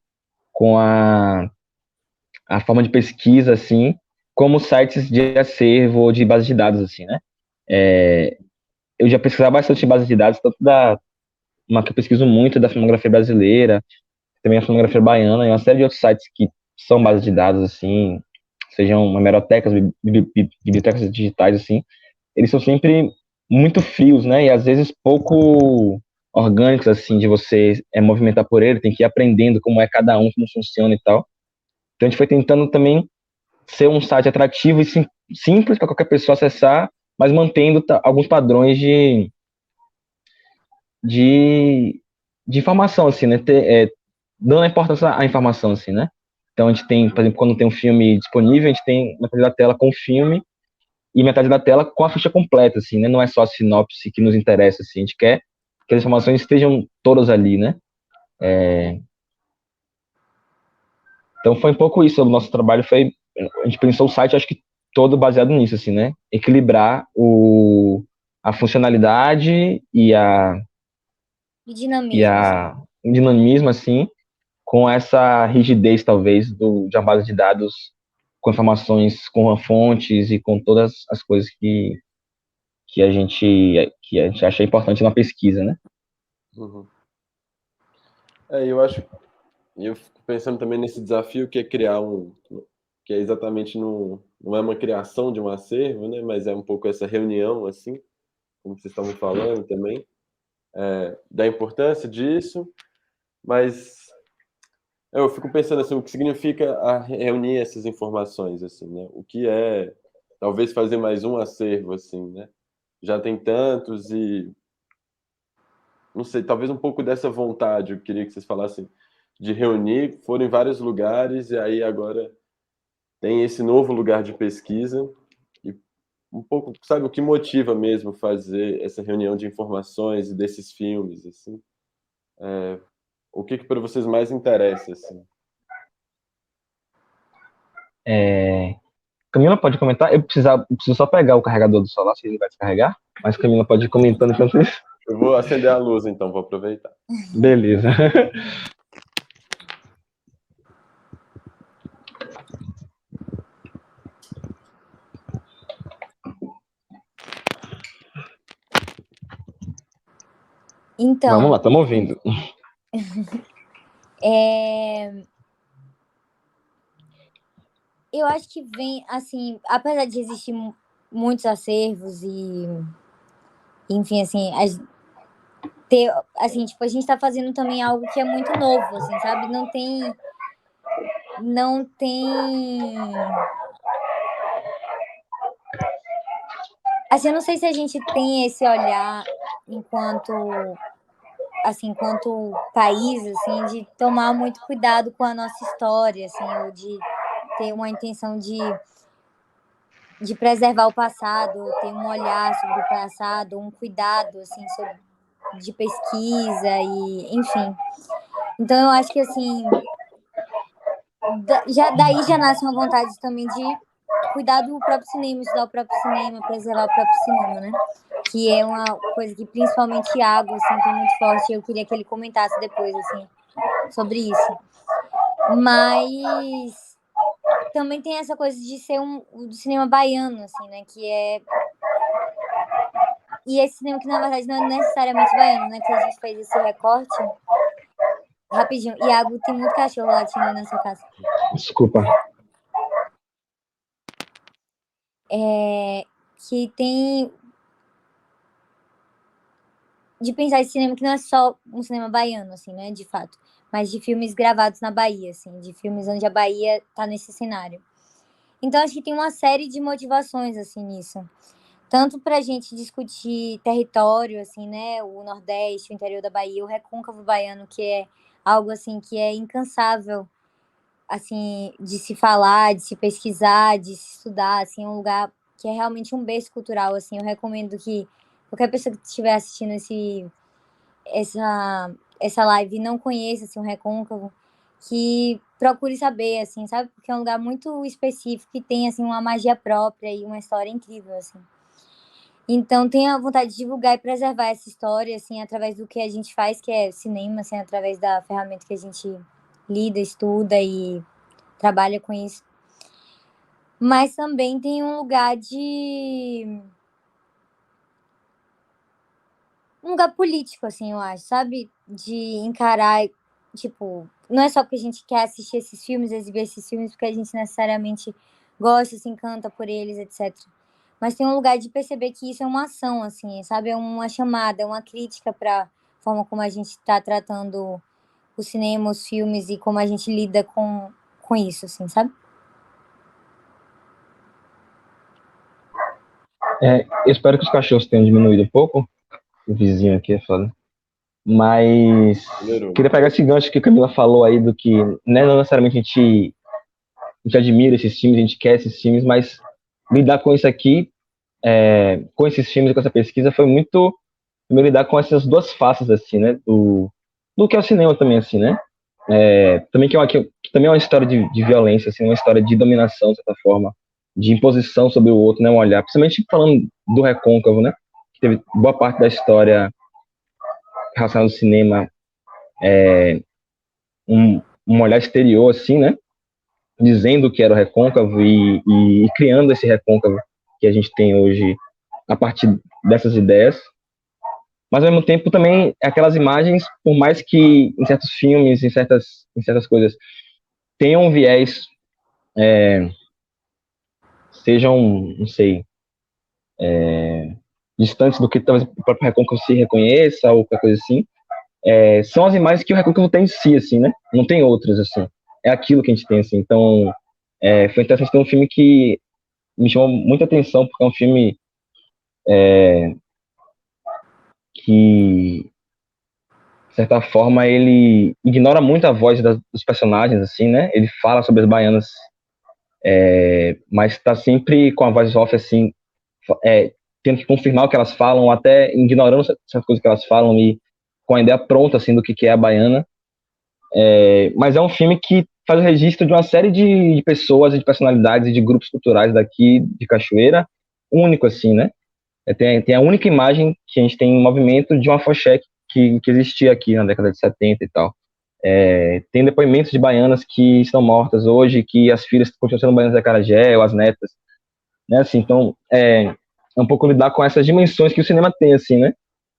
com a forma de pesquisa, assim, como sites de acervo ou de base de dados, assim, né? Eu já pesquisava bastante em base de dados, tanto uma que eu pesquiso muito é da filmografia brasileira, também a filmografia baiana, e uma série de outros sites que são bases de dados, assim, sejam hemerotecas, bibliotecas digitais, assim, eles são sempre muito frios, né? E às vezes pouco orgânicos, assim, de você movimentar por ele, tem que ir aprendendo como é cada um, como funciona e tal. Então a gente foi tentando também ser um site atrativo e simples para qualquer pessoa acessar, mas mantendo alguns padrões de, de informação, assim, né? Dando a importância à informação, assim, né? Então a gente tem, por exemplo, quando tem um filme disponível, a gente tem metade da tela com o filme e metade da tela com a ficha completa, assim, né? Não é só a sinopse que nos interessa, assim, a gente quer que as informações estejam todas ali, né? Então foi um pouco isso, o nosso trabalho foi, a gente pensou o site, acho que todo baseado nisso, assim, né? Equilibrar a funcionalidade e E dinamismo, assim. o dinamismo, assim, com essa rigidez, talvez, de uma base de dados com informações, com fontes e com todas as coisas que a gente acha importante na pesquisa, né? Uhum. Eu acho, e eu fico pensando também nesse desafio que é criar que é exatamente não é uma criação de um acervo, né, mas é um pouco essa reunião, assim, como vocês estavam falando também, da importância disso, mas eu fico pensando assim, o que significa reunir essas informações, assim, né? O que é, talvez, fazer mais um acervo, assim, né? Já tem tantos e não sei, talvez um pouco dessa vontade, eu queria que vocês falassem de reunir, foram em vários lugares e aí agora tem esse novo lugar de pesquisa e um pouco, sabe, o que motiva mesmo fazer essa reunião de informações e desses filmes, assim? O que para vocês mais interessa, assim? Camila pode comentar? Eu preciso só pegar o carregador do celular, se ele vai descarregar, mas Camila pode ir comentando enquanto isso. Eu vou acender a luz, então, vou aproveitar. Beleza. Então, Vamos lá, estamos ouvindo. eu acho que vem, assim, apesar de existir muitos acervos e, enfim, assim, ter, assim, tipo, a gente tá fazendo também algo que é muito novo, assim, sabe? Não tem, assim, eu não sei se a gente tem esse olhar enquanto, assim, enquanto país, assim, de tomar muito cuidado com a nossa história, assim, ou de ter uma intenção de preservar o passado, ter um olhar sobre o passado, um cuidado, assim, de pesquisa e, enfim. Então, eu acho que, assim, daí já nasce uma vontade também de cuidar do próprio cinema, estudar o próprio cinema, preservar o próprio cinema, né? Que é uma coisa que principalmente Iago, assim, tem muito forte. Eu queria que ele comentasse depois, assim, sobre isso. Mas também tem essa coisa de ser do cinema baiano, assim, né? Que é... E esse cinema que, na verdade, não é necessariamente baiano, né? Que a gente fez esse recorte. Rapidinho. Iago, tem muito cachorro latindo aí na sua casa. Desculpa. Que tem... De pensar esse cinema que não é só um cinema baiano, assim, né? De fato. Mas de filmes gravados na Bahia, assim. De filmes onde a Bahia tá nesse cenário. Então, acho que tem uma série de motivações, assim, nisso. Tanto pra gente discutir território, assim, né? O Nordeste, o interior da Bahia, o recôncavo baiano, que é algo, assim, que é incansável, assim, de se falar, de se pesquisar, de se estudar, assim, é um lugar que é realmente um berço cultural, assim. Eu recomendo que qualquer pessoa que estiver assistindo essa live e não conheça, assim, o recôncavo, que procure saber, assim, sabe? Porque é um lugar muito específico e tem, assim, uma magia própria e uma história incrível, assim. Então, tenho a vontade de divulgar e preservar essa história, assim, através do que a gente faz, que é cinema, assim, através da ferramenta que a gente lida, estuda e trabalha com isso. Mas também tem um lugar de... um lugar político, assim, eu acho, sabe? De encarar, tipo, não é só porque a gente quer assistir esses filmes, exibir esses filmes, porque a gente necessariamente gosta, se encanta por eles, etc. Mas tem um lugar de perceber que isso é uma ação, assim, sabe? É uma chamada, é uma crítica para a forma como a gente está tratando o cinema, os filmes e como a gente lida com isso, assim, sabe? Eu espero que os cachorros tenham diminuído um pouco. O vizinho aqui é foda. Mas Melhorou. queria pegar esse gancho que a Camila falou aí do que né, não necessariamente a gente admira esses filmes, a gente quer esses filmes, mas lidar com isso aqui, com esses filmes e com essa pesquisa foi muito primeiro lidar com essas duas faces, assim, né, do que é o cinema também, assim, né, também que também é uma história de violência, assim, uma história de dominação, de certa forma, de imposição sobre o outro, né, um olhar, principalmente falando do Recôncavo, né, que teve boa parte da história relacionada ao cinema, um olhar exterior, assim, né, dizendo que era o Recôncavo e criando esse Recôncavo que a gente tem hoje a partir dessas ideias. Mas, ao mesmo tempo, também aquelas imagens, por mais que em certos filmes, em certas coisas, tenham um viés, sejam, não sei, distantes do que talvez o próprio Recôncavo se reconheça ou qualquer coisa assim, são as imagens que o Recôncavo tem em si, assim, né? Não tem outras, assim. É aquilo que a gente tem, assim. Então, foi interessante ter um filme que me chamou muita atenção, porque é um filme que, de certa forma, ele ignora muito a voz dos personagens, assim, né? Ele fala sobre as baianas, mas está sempre com a voz off, assim, tendo que confirmar o que elas falam, ou até ignorando certas coisas que elas falam e com a ideia pronta, assim, do que é a baiana. Mas é um filme que faz o registro de uma série de pessoas, de personalidades e de grupos culturais daqui de Cachoeira, único, assim, né? Tem a única imagem que a gente tem em movimento de uma afoxé que existia aqui na década de 70 e tal. Tem depoimentos de baianas que estão mortas hoje, que as filhas continuam sendo baianas da Acarajé, ou as netas, né? Assim, então, é um pouco lidar com essas dimensões que o cinema tem, assim, né?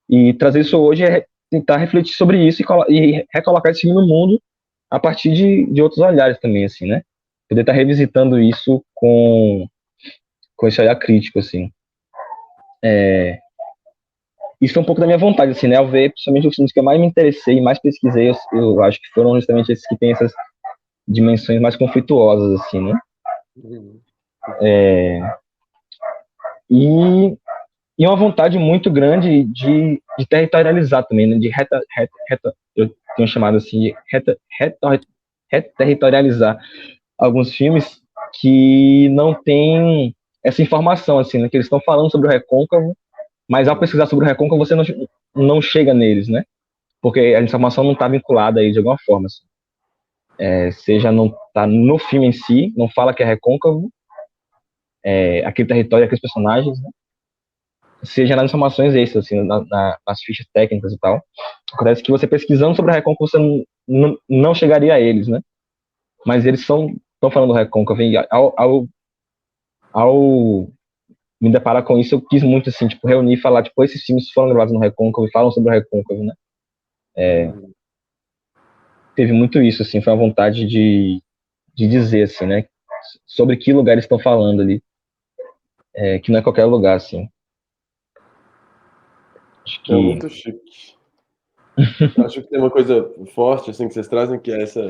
E trazer isso hoje é tentar refletir sobre isso e recolocar esse filme no mundo a partir de outros olhares também, assim, né? Poder estar revisitando isso com esse olhar crítico, assim. Isso é um pouco da minha vontade, assim, né? Ao ver, principalmente os filmes que eu mais me interessei e mais pesquisei, eu acho que foram justamente esses que têm essas dimensões mais conflituosas, assim, né? E, e uma vontade muito grande de territorializar também, né? Eu tenho chamado assim de reterritorializar alguns filmes que não têm essa informação, assim, né? Que eles estão falando sobre o Recôncavo, mas ao pesquisar sobre o Recôncavo você não chega neles, né? Porque a informação não está vinculada aí de alguma forma, assim. Seja não tá no filme em si, não fala que é Recôncavo, aquele território, aqueles personagens, né? Seja nas informações extras, assim, nas fichas técnicas e tal. Acontece que você pesquisando sobre o Recôncavo, você não chegaria a eles, né? Mas eles estão falando do Recôncavo. E ao me deparar com isso, eu quis muito, assim, tipo, reunir e falar, tipo, esses filmes foram gravados no Recôncavo e falam sobre o Recôncavo, né? Teve muito isso, assim, foi uma vontade de dizer, assim, né? Sobre que lugar eles estão falando ali. Que não é qualquer lugar, assim. Acho que... É muito chique. Acho que tem uma coisa forte, assim, que vocês trazem, que é essa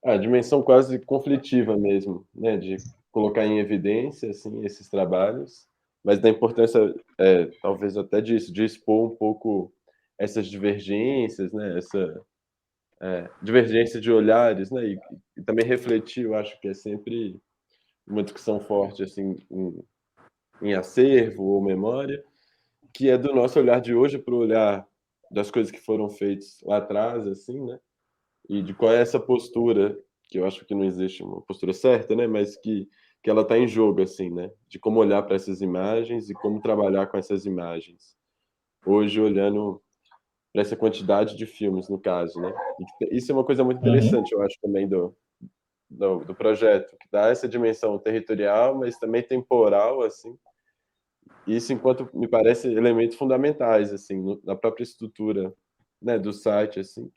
a dimensão quase conflitiva mesmo, né? De colocar em evidência, assim, esses trabalhos, mas da importância, talvez até disso, de expor um pouco essas divergências, né? Essa divergência de olhares, né? E também refletir, eu acho que é sempre uma discussão forte, assim, em acervo ou memória, que é do nosso olhar de hoje para o olhar das coisas que foram feitas lá atrás, assim, né? E de qual é essa postura, que eu acho que não existe uma postura certa, né? Mas que ela está em jogo, assim, né? De como olhar para essas imagens e como trabalhar com essas imagens. Hoje, olhando para essa quantidade de filmes, no caso, né? E isso é uma coisa muito interessante, eu acho, também do projeto, que dá essa dimensão territorial, mas também temporal, assim, Isso enquanto me parece elementos fundamentais assim na própria estrutura, né, do site assim.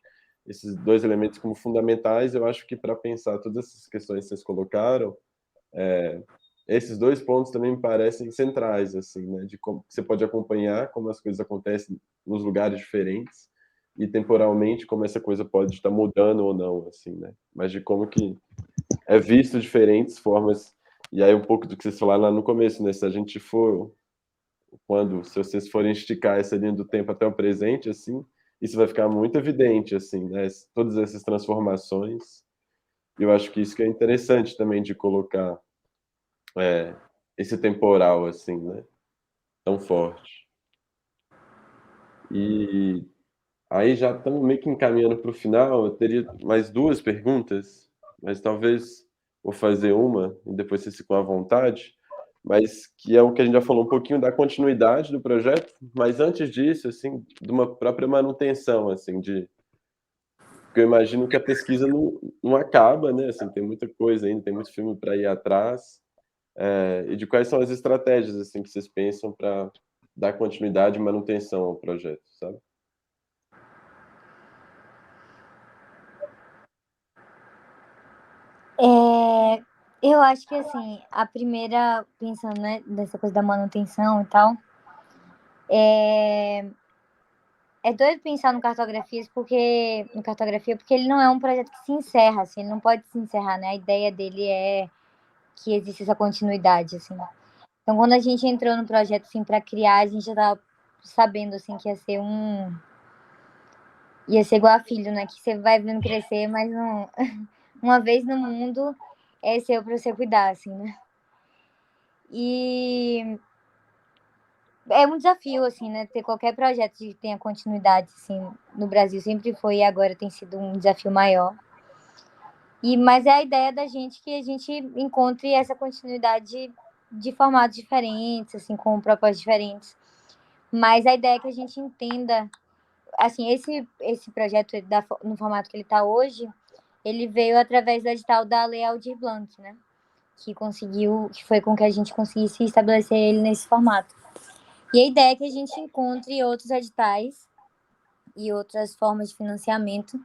Esses dois elementos como fundamentais, eu acho que para pensar todas essas questões que vocês colocaram, esses dois pontos também me parecem centrais assim, né, de como você pode acompanhar como as coisas acontecem nos lugares diferentes e temporalmente como essa coisa pode estar mudando ou não assim, né? Mas de como que é visto de diferentes formas. E aí um pouco do que vocês falaram lá no começo, né? Se a gente for se vocês forem esticar essa linha do tempo até o presente, assim, isso vai ficar muito evidente, assim, né? Todas essas transformações. E eu acho que isso que é interessante também de colocar esse temporal, assim, né? Tão forte. E aí já estamos meio que encaminhando para o final. Eu teria mais duas perguntas, mas talvez vou fazer uma e depois vocês ficam à vontade. Mas que é o que a gente já falou um pouquinho da continuidade do projeto, mas antes disso, assim, de uma própria manutenção, assim, porque eu imagino que a pesquisa não acaba, né? Assim, tem muita coisa ainda, tem muito filme para ir atrás, e de quais são as estratégias, assim, que vocês pensam para dar continuidade e manutenção ao projeto, sabe? Eu acho que, assim, a primeira, pensando, né, dessa coisa da manutenção e tal, é doido pensar no Cartografias no Cartografia, porque ele não é um projeto que se encerra, assim, ele não pode se encerrar, né? A ideia dele é que existe essa continuidade, assim. Então, quando a gente entrou no projeto, assim, para criar, a gente já tava sabendo, assim, que ia ser igual a filho, né? Que você vai vendo crescer, mas não... uma vez no mundo é seu para você cuidar, assim, né? E é um desafio, assim, né? Ter qualquer projeto que tenha continuidade, assim, no Brasil sempre foi e agora tem sido um desafio maior. Mas é a ideia da gente que a gente encontre essa continuidade de formatos diferentes, assim, com propostas diferentes. Mas a ideia é que a gente entenda, assim, esse projeto no formato que ele está hoje, ele veio através do edital da Lei Aldir Blanc, né? Que foi com que a gente conseguisse estabelecer ele nesse formato. E a ideia é que a gente encontre outros editais e outras formas de financiamento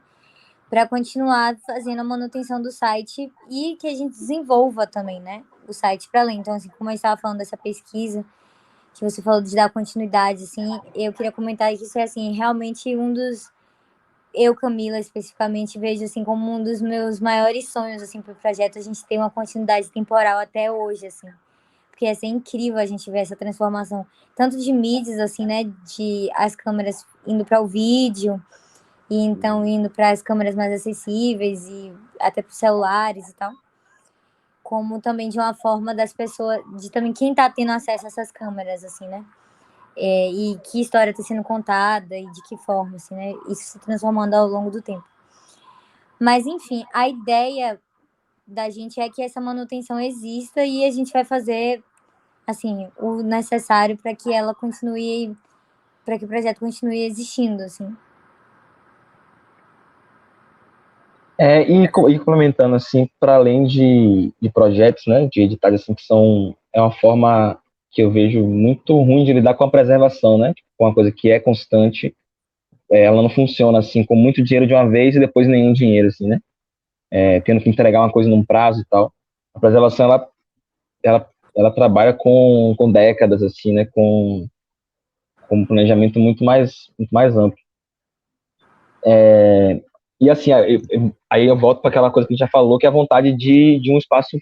para continuar fazendo a manutenção do site e que a gente desenvolva também, né, o site para além. Então, assim, como eu estava falando dessa pesquisa, que você falou de dar continuidade, assim, eu queria comentar que isso é, assim, realmente eu, Camila, especificamente, vejo, assim, como um dos meus maiores sonhos, assim, para o projeto, a gente ter uma continuidade temporal até hoje, assim. Porque ia ser incrível a gente ver essa transformação, tanto de mídias, assim, né, de as câmeras indo para o vídeo, e então indo para as câmeras mais acessíveis e até para os celulares e tal, como também de uma forma das pessoas, de também quem está tendo acesso a essas câmeras, assim, né, e que história está sendo contada e de que forma, assim, né, isso se transformando ao longo do tempo. Mas, enfim, a ideia da gente é que essa manutenção exista e a gente vai fazer, assim, o necessário para que ela continue, para que o projeto continue existindo, assim. E complementando, assim, para além de projetos, né, de editais, assim, que é uma forma que eu vejo muito ruim de lidar com a preservação, né, com uma coisa que é constante, ela não funciona, assim, com muito dinheiro de uma vez e depois nenhum dinheiro, assim, né, tendo que entregar uma coisa num prazo e tal. A preservação, ela trabalha com décadas, assim, né, com um planejamento muito mais amplo. E assim, aí eu volto para aquela coisa que a gente já falou, que é a vontade de um espaço,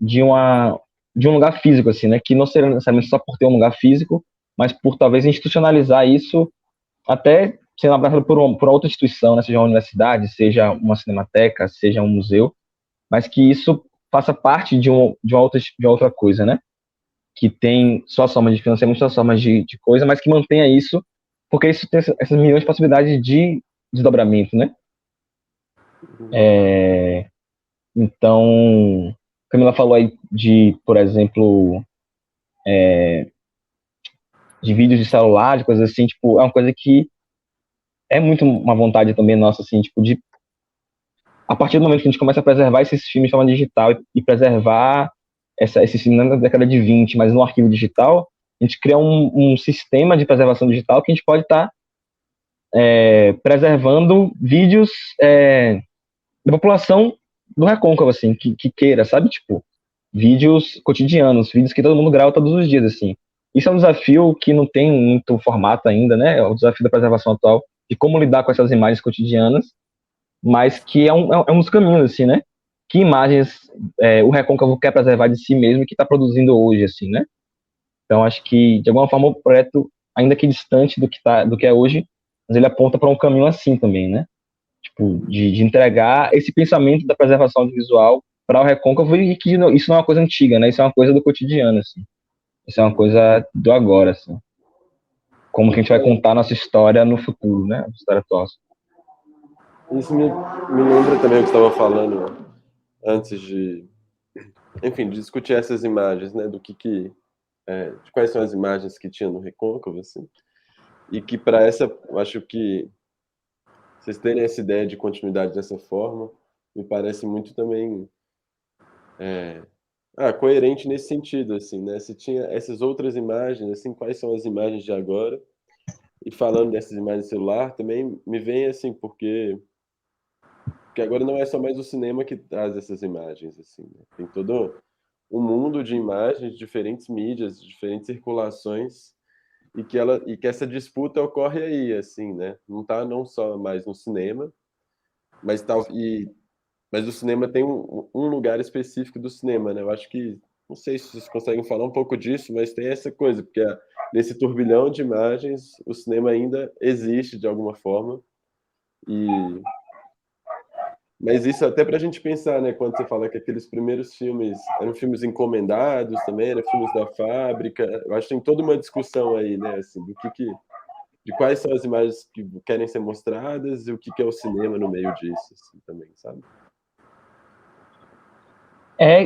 de um lugar físico, assim, né? Que não seria necessariamente só por ter um lugar físico, mas por talvez institucionalizar isso até sendo abraçado por outra instituição, né? Seja uma universidade, seja uma cinemateca, seja um museu, mas que isso faça parte de uma outra coisa, né? Que tem suas formas de financiamento, suas formas de coisa, mas que mantenha isso, porque isso tem essas milhões de possibilidades de desdobramento, né? Então, Camila falou aí por exemplo, de vídeos de celular, de coisas assim, tipo, é uma coisa que é muito uma vontade também nossa, assim, tipo, a partir do momento que a gente começa a preservar esses filmes de forma digital e preservar esses filmes na década de 20, mas no arquivo digital, a gente cria um sistema de preservação digital que a gente pode estar preservando vídeos da população do Recôncavo, assim, que queira, sabe? Tipo, vídeos cotidianos, vídeos que todo mundo grava todos os dias, assim. Isso é um desafio que não tem muito formato ainda, né? É o desafio da preservação atual, de como lidar com essas imagens cotidianas, mas que é um dos caminhos, assim, né? Que imagens o Recôncavo quer preservar de si mesmo e que está produzindo hoje, assim, né? Então, acho que, de alguma forma, o projeto, ainda que distante do que é hoje, mas ele aponta para um caminho assim também, né? Tipo, de entregar esse pensamento da preservação audiovisual para o Recôncavo e que isso não é uma coisa antiga, né? Isso é uma coisa do cotidiano, assim. Isso é uma coisa do agora, assim. Como que a gente vai contar nossa história no futuro, né? A história atual. Isso me lembra também o que você estava falando antes de, enfim, de discutir essas imagens, né? Do de quais são as imagens que tinha no Recôncavo, assim. E que para essa, eu acho que vocês terem essa ideia de continuidade dessa forma, me parece muito também coerente nesse sentido, assim, né? Se tinha essas outras imagens, assim, quais são as imagens de agora? E falando dessas imagens de celular, também me vem assim, porque agora não é só mais o cinema que traz essas imagens, assim, né? Tem todo um mundo de imagens, de diferentes mídias, de diferentes circulações, e que essa disputa ocorre aí, assim, né? Não só mais no cinema, mas o cinema tem um lugar específico do cinema, né? Eu acho que, não sei se vocês conseguem falar um pouco disso, mas tem essa coisa, porque nesse turbilhão de imagens, o cinema ainda existe de alguma forma. Mas isso até para a gente pensar, né? Quando você fala que aqueles primeiros filmes eram filmes encomendados também, eram filmes da fábrica. Eu acho que tem toda uma discussão aí, né? Assim, de quais são as imagens que querem ser mostradas e o que é o cinema no meio disso, assim, também, sabe?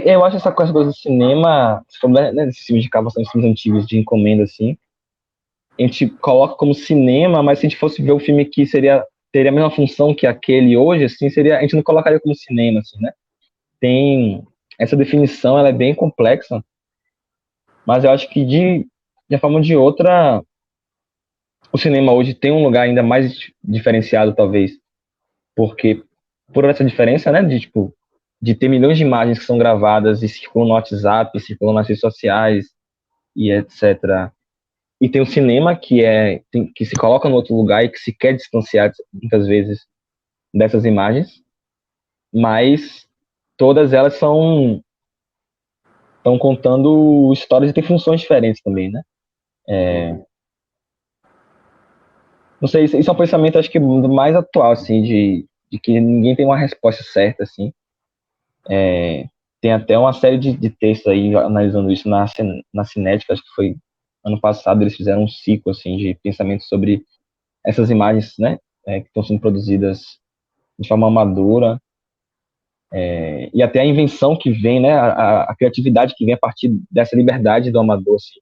Eu acho essa coisa do cinema, né, esses filmes de cavação, esses filmes antigos de encomenda, assim, a gente coloca como cinema, mas se a gente fosse ver o filme que teria a mesma função que aquele hoje, assim, a gente não colocaria como cinema, assim, né? Tem essa definição, ela é bem complexa, mas eu acho que de uma forma ou de outra, o cinema hoje tem um lugar ainda mais diferenciado, talvez, porque por essa diferença, né, de ter milhões de imagens que são gravadas e circulam no WhatsApp, circulam nas redes sociais e etc. E tem o cinema que se coloca no outro lugar e que se quer distanciar muitas vezes dessas imagens, mas todas elas estão contando histórias e têm funções diferentes também, né? Não sei, isso é um pensamento, acho que mais atual, assim, de que ninguém tem uma resposta certa, assim. Tem até uma série de textos aí analisando isso na Cinética, acho que foi ano passado, eles fizeram um ciclo, assim, de pensamento sobre essas imagens, né, que estão sendo produzidas de forma amadora, e até a invenção que vem, né, a criatividade que vem a partir dessa liberdade do amador, assim.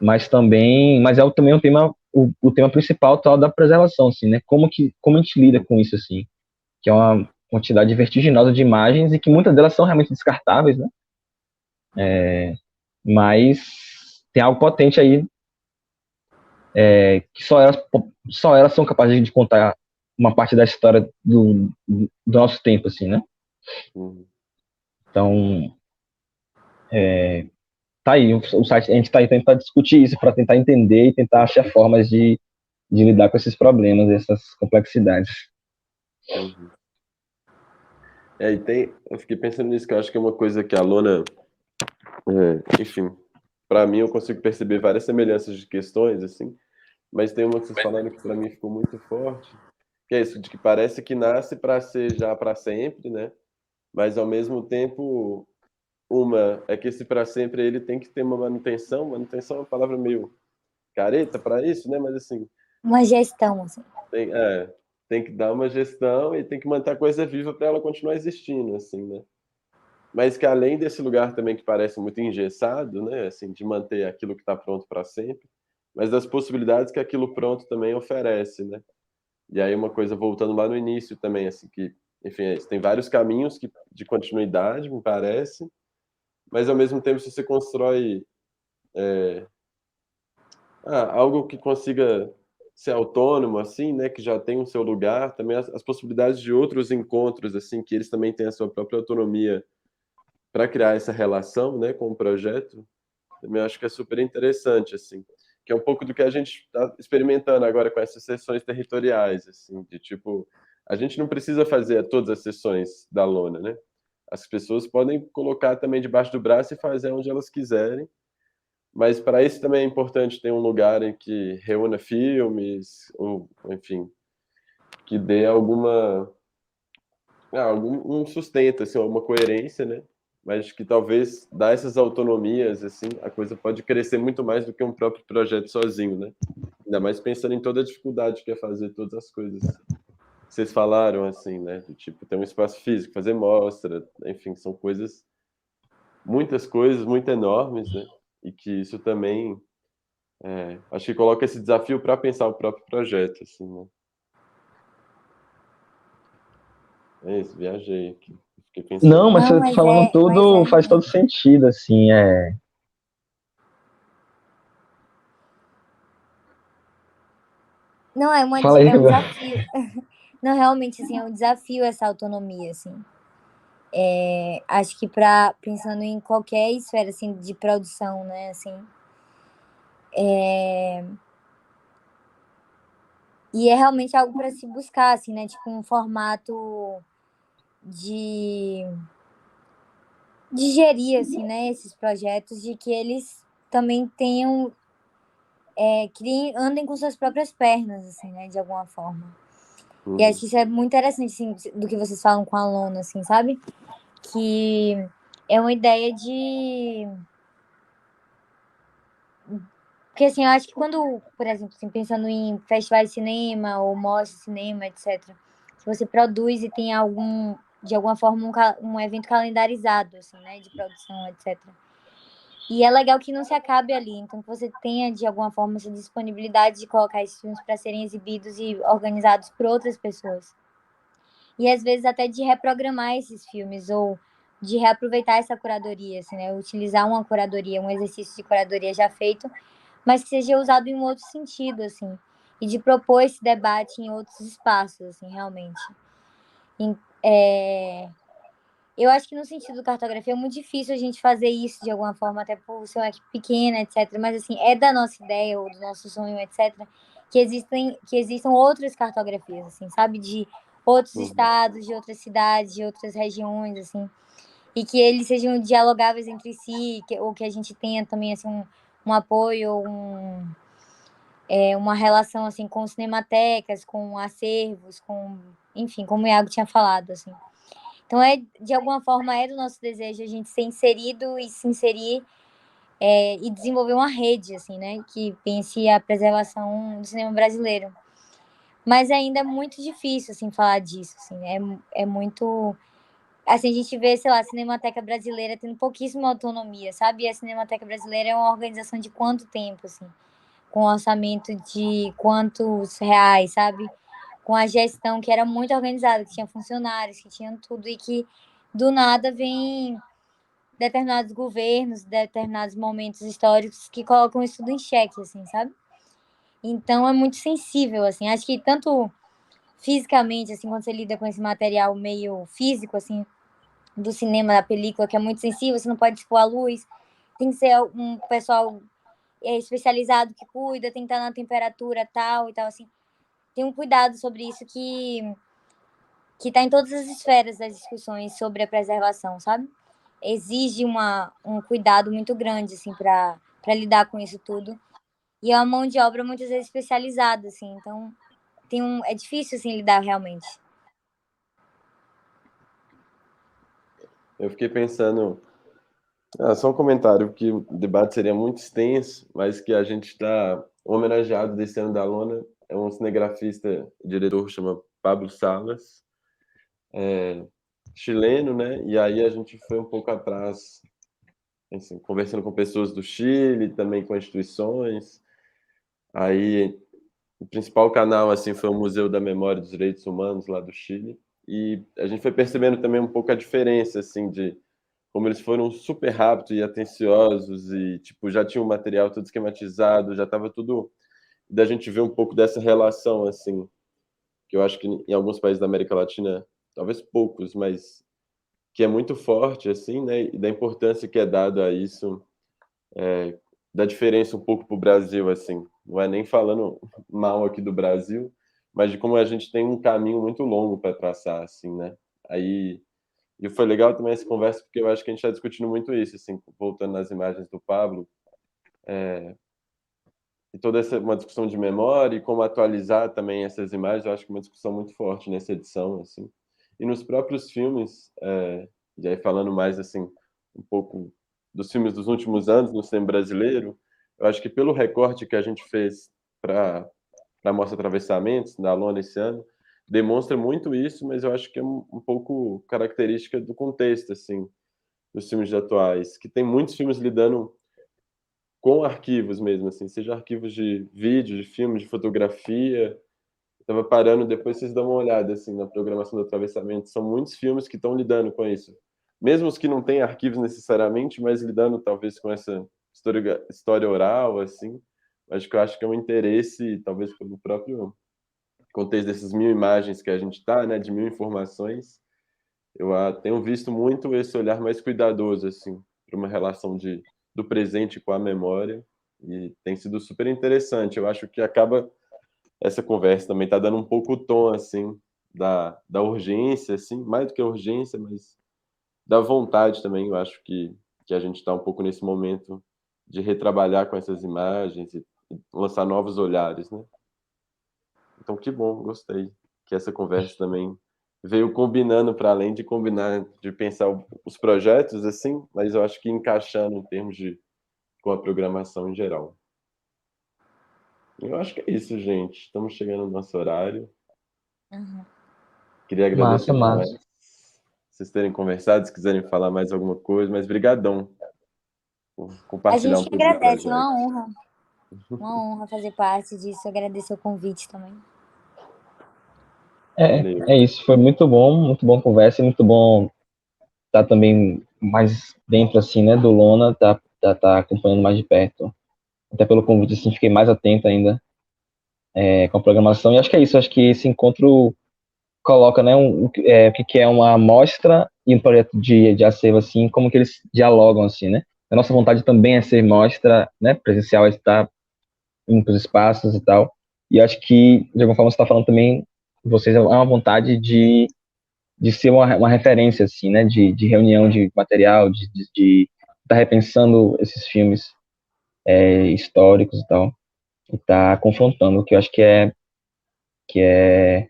Mas também um tema, o tema principal tal da preservação, assim, né, como a gente lida com isso, assim, que é uma quantidade vertiginosa de imagens e que muitas delas são realmente descartáveis, né, mas tem algo potente aí, que só elas são capazes de contar uma parte da história do nosso tempo, assim, né? Então, tá aí, o site, a gente tá aí tentar discutir isso para tentar entender e tentar achar formas de lidar com esses problemas, essas complexidades. Eu fiquei pensando nisso, que eu acho que é uma coisa que a Lona, enfim, para mim eu consigo perceber várias semelhanças de questões, assim, mas tem uma que vocês falaram que para mim ficou muito forte, que é isso, de que parece que nasce para ser já para sempre, né? Mas ao mesmo tempo, é que esse para sempre ele tem que ter uma manutenção. Manutenção é uma palavra meio careta para isso, né? Mas assim, Uma gestão, assim. Tem que dar uma gestão e tem que manter a coisa viva para ela continuar existindo, assim, né? Mas que além desse lugar também que parece muito engessado, né? Assim, de manter aquilo que está pronto para sempre, mas das possibilidades que aquilo pronto também oferece, né? E aí uma coisa voltando lá no início também, assim, que, enfim, tem vários caminhos de continuidade, me parece, mas ao mesmo tempo se você constrói algo que consiga ser autônomo, assim, né, que já tem o seu lugar, também as possibilidades de outros encontros, assim, que eles também têm a sua própria autonomia para criar essa relação, né, com o projeto, também acho que é super interessante, assim, que é um pouco do que a gente está experimentando agora com essas sessões territoriais, assim, de tipo, a gente não precisa fazer todas as sessões da lona, né? As pessoas podem colocar também debaixo do braço e fazer onde elas quiserem, mas para isso também é importante ter um lugar em que reúna filmes, ou, enfim, que dê algum sustento, assim, alguma coerência, né? Mas que talvez dar essas autonomias, assim, a coisa pode crescer muito mais do que um próprio projeto sozinho, né? Ainda mais pensando em toda a dificuldade que é fazer todas as coisas. Vocês falaram, assim, né? Do tipo, ter um espaço físico, fazer mostra, enfim, são muitas coisas muito enormes, né? E que isso também, acho que coloca esse desafio para pensar o próprio projeto, assim, né? É isso, viajei aqui. Fiquei Não, pensando. mas Não, você falando mas tudo é faz todo mesmo. sentido, assim, Não, Fala aí, é um Gabriel. desafio. Não, realmente, assim, é um desafio essa autonomia, assim. Acho que pensando em qualquer esfera, assim, de produção, né, assim. E é realmente algo para se buscar, assim, né, tipo um formato de, de gerir, assim, né, esses projetos, de que eles também tenham, andem com suas próprias pernas, assim, né, de alguma forma. E acho Uhum. que isso é muito interessante, assim, do que vocês falam com a Lona, assim, sabe? Que é uma ideia de. Porque, assim, eu acho que quando, por exemplo, assim, pensando em festivais de cinema ou mostras de cinema, etc., se você produz e tem de alguma forma, um evento calendarizado, assim, né, de produção, etc. E é legal que não se acabe ali, então que você tenha, de alguma forma, essa disponibilidade de colocar esses filmes para serem exibidos e organizados por outras pessoas. E às vezes até de reprogramar esses filmes ou de reaproveitar essa curadoria, assim, né? Utilizar uma curadoria, um exercício de curadoria já feito, mas que seja usado em um outro sentido, assim, e de propor esse debate em outros espaços, assim, realmente. Eu acho que no sentido do cartografia é muito difícil a gente fazer isso de alguma forma, até por ser uma equipe pequena, etc. Mas, assim, é da nossa ideia ou do nosso sonho, etc., que existam outras cartografias, assim, sabe? De outros Uhum. estados, de outras cidades, de outras regiões, assim. E que eles sejam dialogáveis entre si, ou que a gente tenha também, assim, um apoio, uma relação, assim, com cinematecas, com acervos, enfim, como o Iago tinha falado, assim. Então, de alguma forma, é do nosso desejo a gente ser inserido e se inserir e desenvolver uma rede, assim, né? Que pense a preservação do cinema brasileiro. Mas ainda é muito difícil, assim, falar disso, assim. É muito... Assim, a gente vê, sei lá, a Cinemateca Brasileira tendo pouquíssima autonomia, sabe? E a Cinemateca Brasileira é uma organização de quanto tempo, assim? Com um orçamento de quantos reais, sabe? Com a gestão que era muito organizada, que tinha funcionários, que tinham tudo, e que do nada vem determinados governos, determinados momentos históricos que colocam isso tudo em xeque, assim, sabe? Então é muito sensível, assim. Acho que tanto fisicamente, assim, quando você lida com esse material meio físico, assim, do cinema, da película, que é muito sensível, você não pode expor a luz, tem que ser um pessoal especializado que cuida, tem que estar na temperatura tal e tal, assim. Tem um cuidado sobre isso que está em todas as esferas das discussões sobre a preservação, sabe? Exige um cuidado muito grande, assim, para lidar com isso tudo. E é uma mão de obra muitas vezes especializada, assim, então é difícil, assim, lidar realmente. Eu fiquei pensando, só um comentário, que o debate seria muito extenso, mas que a gente está homenageado desse ano da Lona, é um cinegrafista e diretor que chama Pablo Salas, chileno, né? E aí a gente foi um pouco atrás, assim, conversando com pessoas do Chile, também com instituições. Aí o principal canal assim foi o Museu da Memória e dos Direitos Humanos lá do Chile. E a gente foi percebendo também um pouco a diferença assim como eles foram super rápidos e atenciosos e, tipo, já tinha o material todo esquematizado, já estava tudo... Da gente ver um pouco dessa relação, assim, que eu acho que em alguns países da América Latina, talvez poucos, mas que é muito forte, assim, né? E da importância que é dada a isso, da diferença um pouco para o Brasil, assim. Não é nem falando mal aqui do Brasil, mas de como a gente tem um caminho muito longo para traçar, assim, né? Aí, e foi legal também essa conversa, porque eu acho que a gente está discutindo muito isso, assim, voltando nas imagens do Pablo, e toda essa uma discussão de memória e como atualizar também essas imagens, eu acho que é uma discussão muito forte nessa edição, assim. E nos próprios filmes, e aí falando mais, assim, um pouco dos filmes dos últimos anos no cinema brasileiro, eu acho que pelo recorte que a gente fez para a Mostra Atravessamentos, da Lona esse ano, demonstra muito isso, mas eu acho que é um pouco característica do contexto, assim, dos filmes atuais, que tem muitos filmes lidando com arquivos mesmo, assim, seja arquivos de vídeo, de filme, de fotografia. Eu tava parando, depois vocês dão uma olhada, assim, na programação do Atravessamento. São muitos filmes que estão lidando com isso. Mesmo os que não têm arquivos necessariamente, mas lidando talvez com essa história oral, assim. Acho que eu acho que é um interesse, talvez pelo próprio contexto dessas 1000 imagens que a gente tá, né, de 1000 informações. Eu tenho visto muito esse olhar mais cuidadoso, assim, para uma relação do presente com a memória, e tem sido super interessante. Eu acho que acaba essa conversa também está dando um pouco o tom, assim, da urgência, assim, mais do que a urgência, mas da vontade também. Eu acho que a gente está um pouco nesse momento de retrabalhar com essas imagens e lançar novos olhares, né? Então, que bom, gostei que essa conversa também veio combinando, para além de combinar, de pensar os projetos, assim, mas eu acho que encaixando em termos com a programação em geral. Eu acho que é isso, gente. Estamos chegando no nosso horário. Uhum. Queria agradecer Massa, demais massa. vocês terem conversado, se quiserem falar mais alguma coisa, mas brigadão por A compartilhar gente um que pouco do agradece, projeto. uma honra fazer parte disso, agradecer o convite também. Valeu. É isso. Foi muito bom a conversa, e muito bom estar também mais dentro, assim, né, do Lona, tá acompanhando mais de perto. Até pelo convite, assim, fiquei mais atento ainda com a programação. E acho que é isso. Acho que esse encontro coloca, né, o que é uma amostra e um projeto de acervo, assim, como que eles dialogam, assim, né? A nossa vontade também é ser mostra, né, presencial, é estar indo para os espaços e tal. E acho que, de alguma forma, você está falando também, vocês, é uma vontade de ser uma referência, assim, né, de reunião de material, de estar repensando esses filmes históricos e tal, e estar confrontando, o que eu acho que é, que é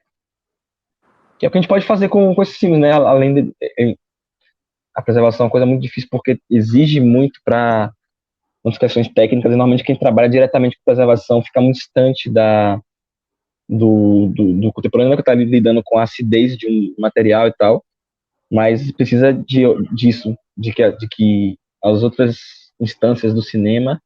o que a gente pode fazer com esses filmes, né, além de... A preservação é uma coisa muito difícil porque exige muito para muitas questões técnicas, e normalmente quem trabalha diretamente com preservação fica muito distante do contemporâneo, que está lidando com a acidez de um material e tal, mas precisa disso, de que as outras instâncias do cinema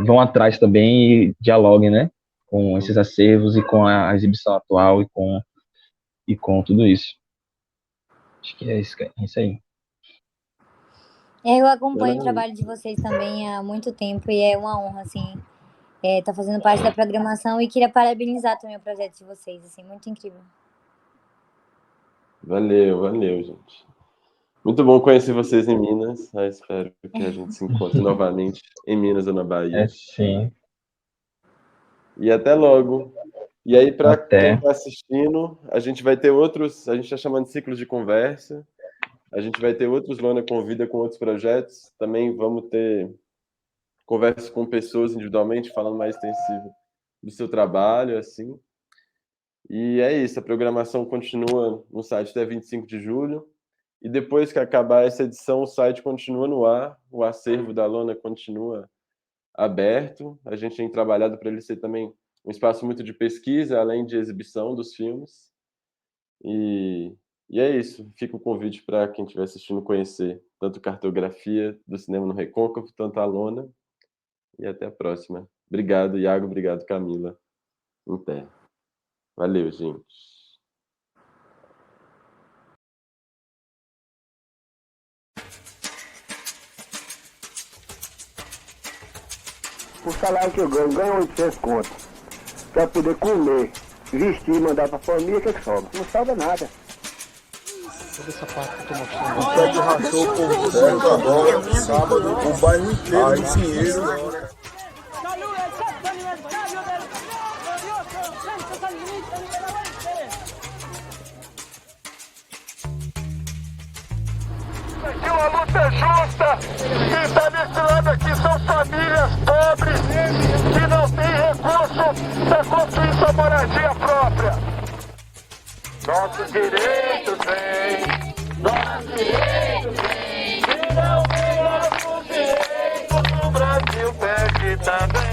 vão atrás também e dialoguem, né, com esses acervos e com a exibição atual e com tudo isso. Acho que é isso aí. Eu acompanho o trabalho de vocês também há muito tempo e é uma honra, assim, tá fazendo parte da programação, e queria parabenizar também o projeto de vocês, assim, muito incrível. Valeu, gente. Muito bom conhecer vocês em Minas. Espero que a gente se encontre novamente em Minas ou na Bahia. Sim. E até logo. E aí, para quem Até. está assistindo, a gente vai ter outros, a gente está chamando de ciclo de conversa. A gente vai ter outros Lona Convida com outros projetos. Também vamos ter conversas com pessoas individualmente, falando mais extensivo do seu trabalho, assim. E é isso, a programação continua no site até 25 de julho. E depois que acabar essa edição, o site continua no ar, o acervo da Lona continua aberto. A gente tem trabalhado para ele ser também um espaço muito de pesquisa, além de exibição dos filmes. E é isso. Fica o convite para quem estiver assistindo conhecer tanto Cartografia do Cinema no Recôncavo, tanto a Lona. E até a próxima. Obrigado, Iago. Obrigado, Camila. Até. Valeu, gente. O salário que eu ganho 800 conto. Pra poder comer, vestir e mandar pra família, o que sobra? Não sobra nada. Todo esse sapato que tomou O prédio rachou por certo agora, sábado, o bairro inteiro de Pinheiro. Saluda el santo aniversario del glorioso Centro Sandinista Nicaragüense. Aqui uma luta justa. Quem tá nesse lado aqui são famílias pobres que não têm recurso para construir sua moradia própria. Nossos direitos vêm, nossos direitos vêm. E não vem nossos direitos, o Brasil perde também.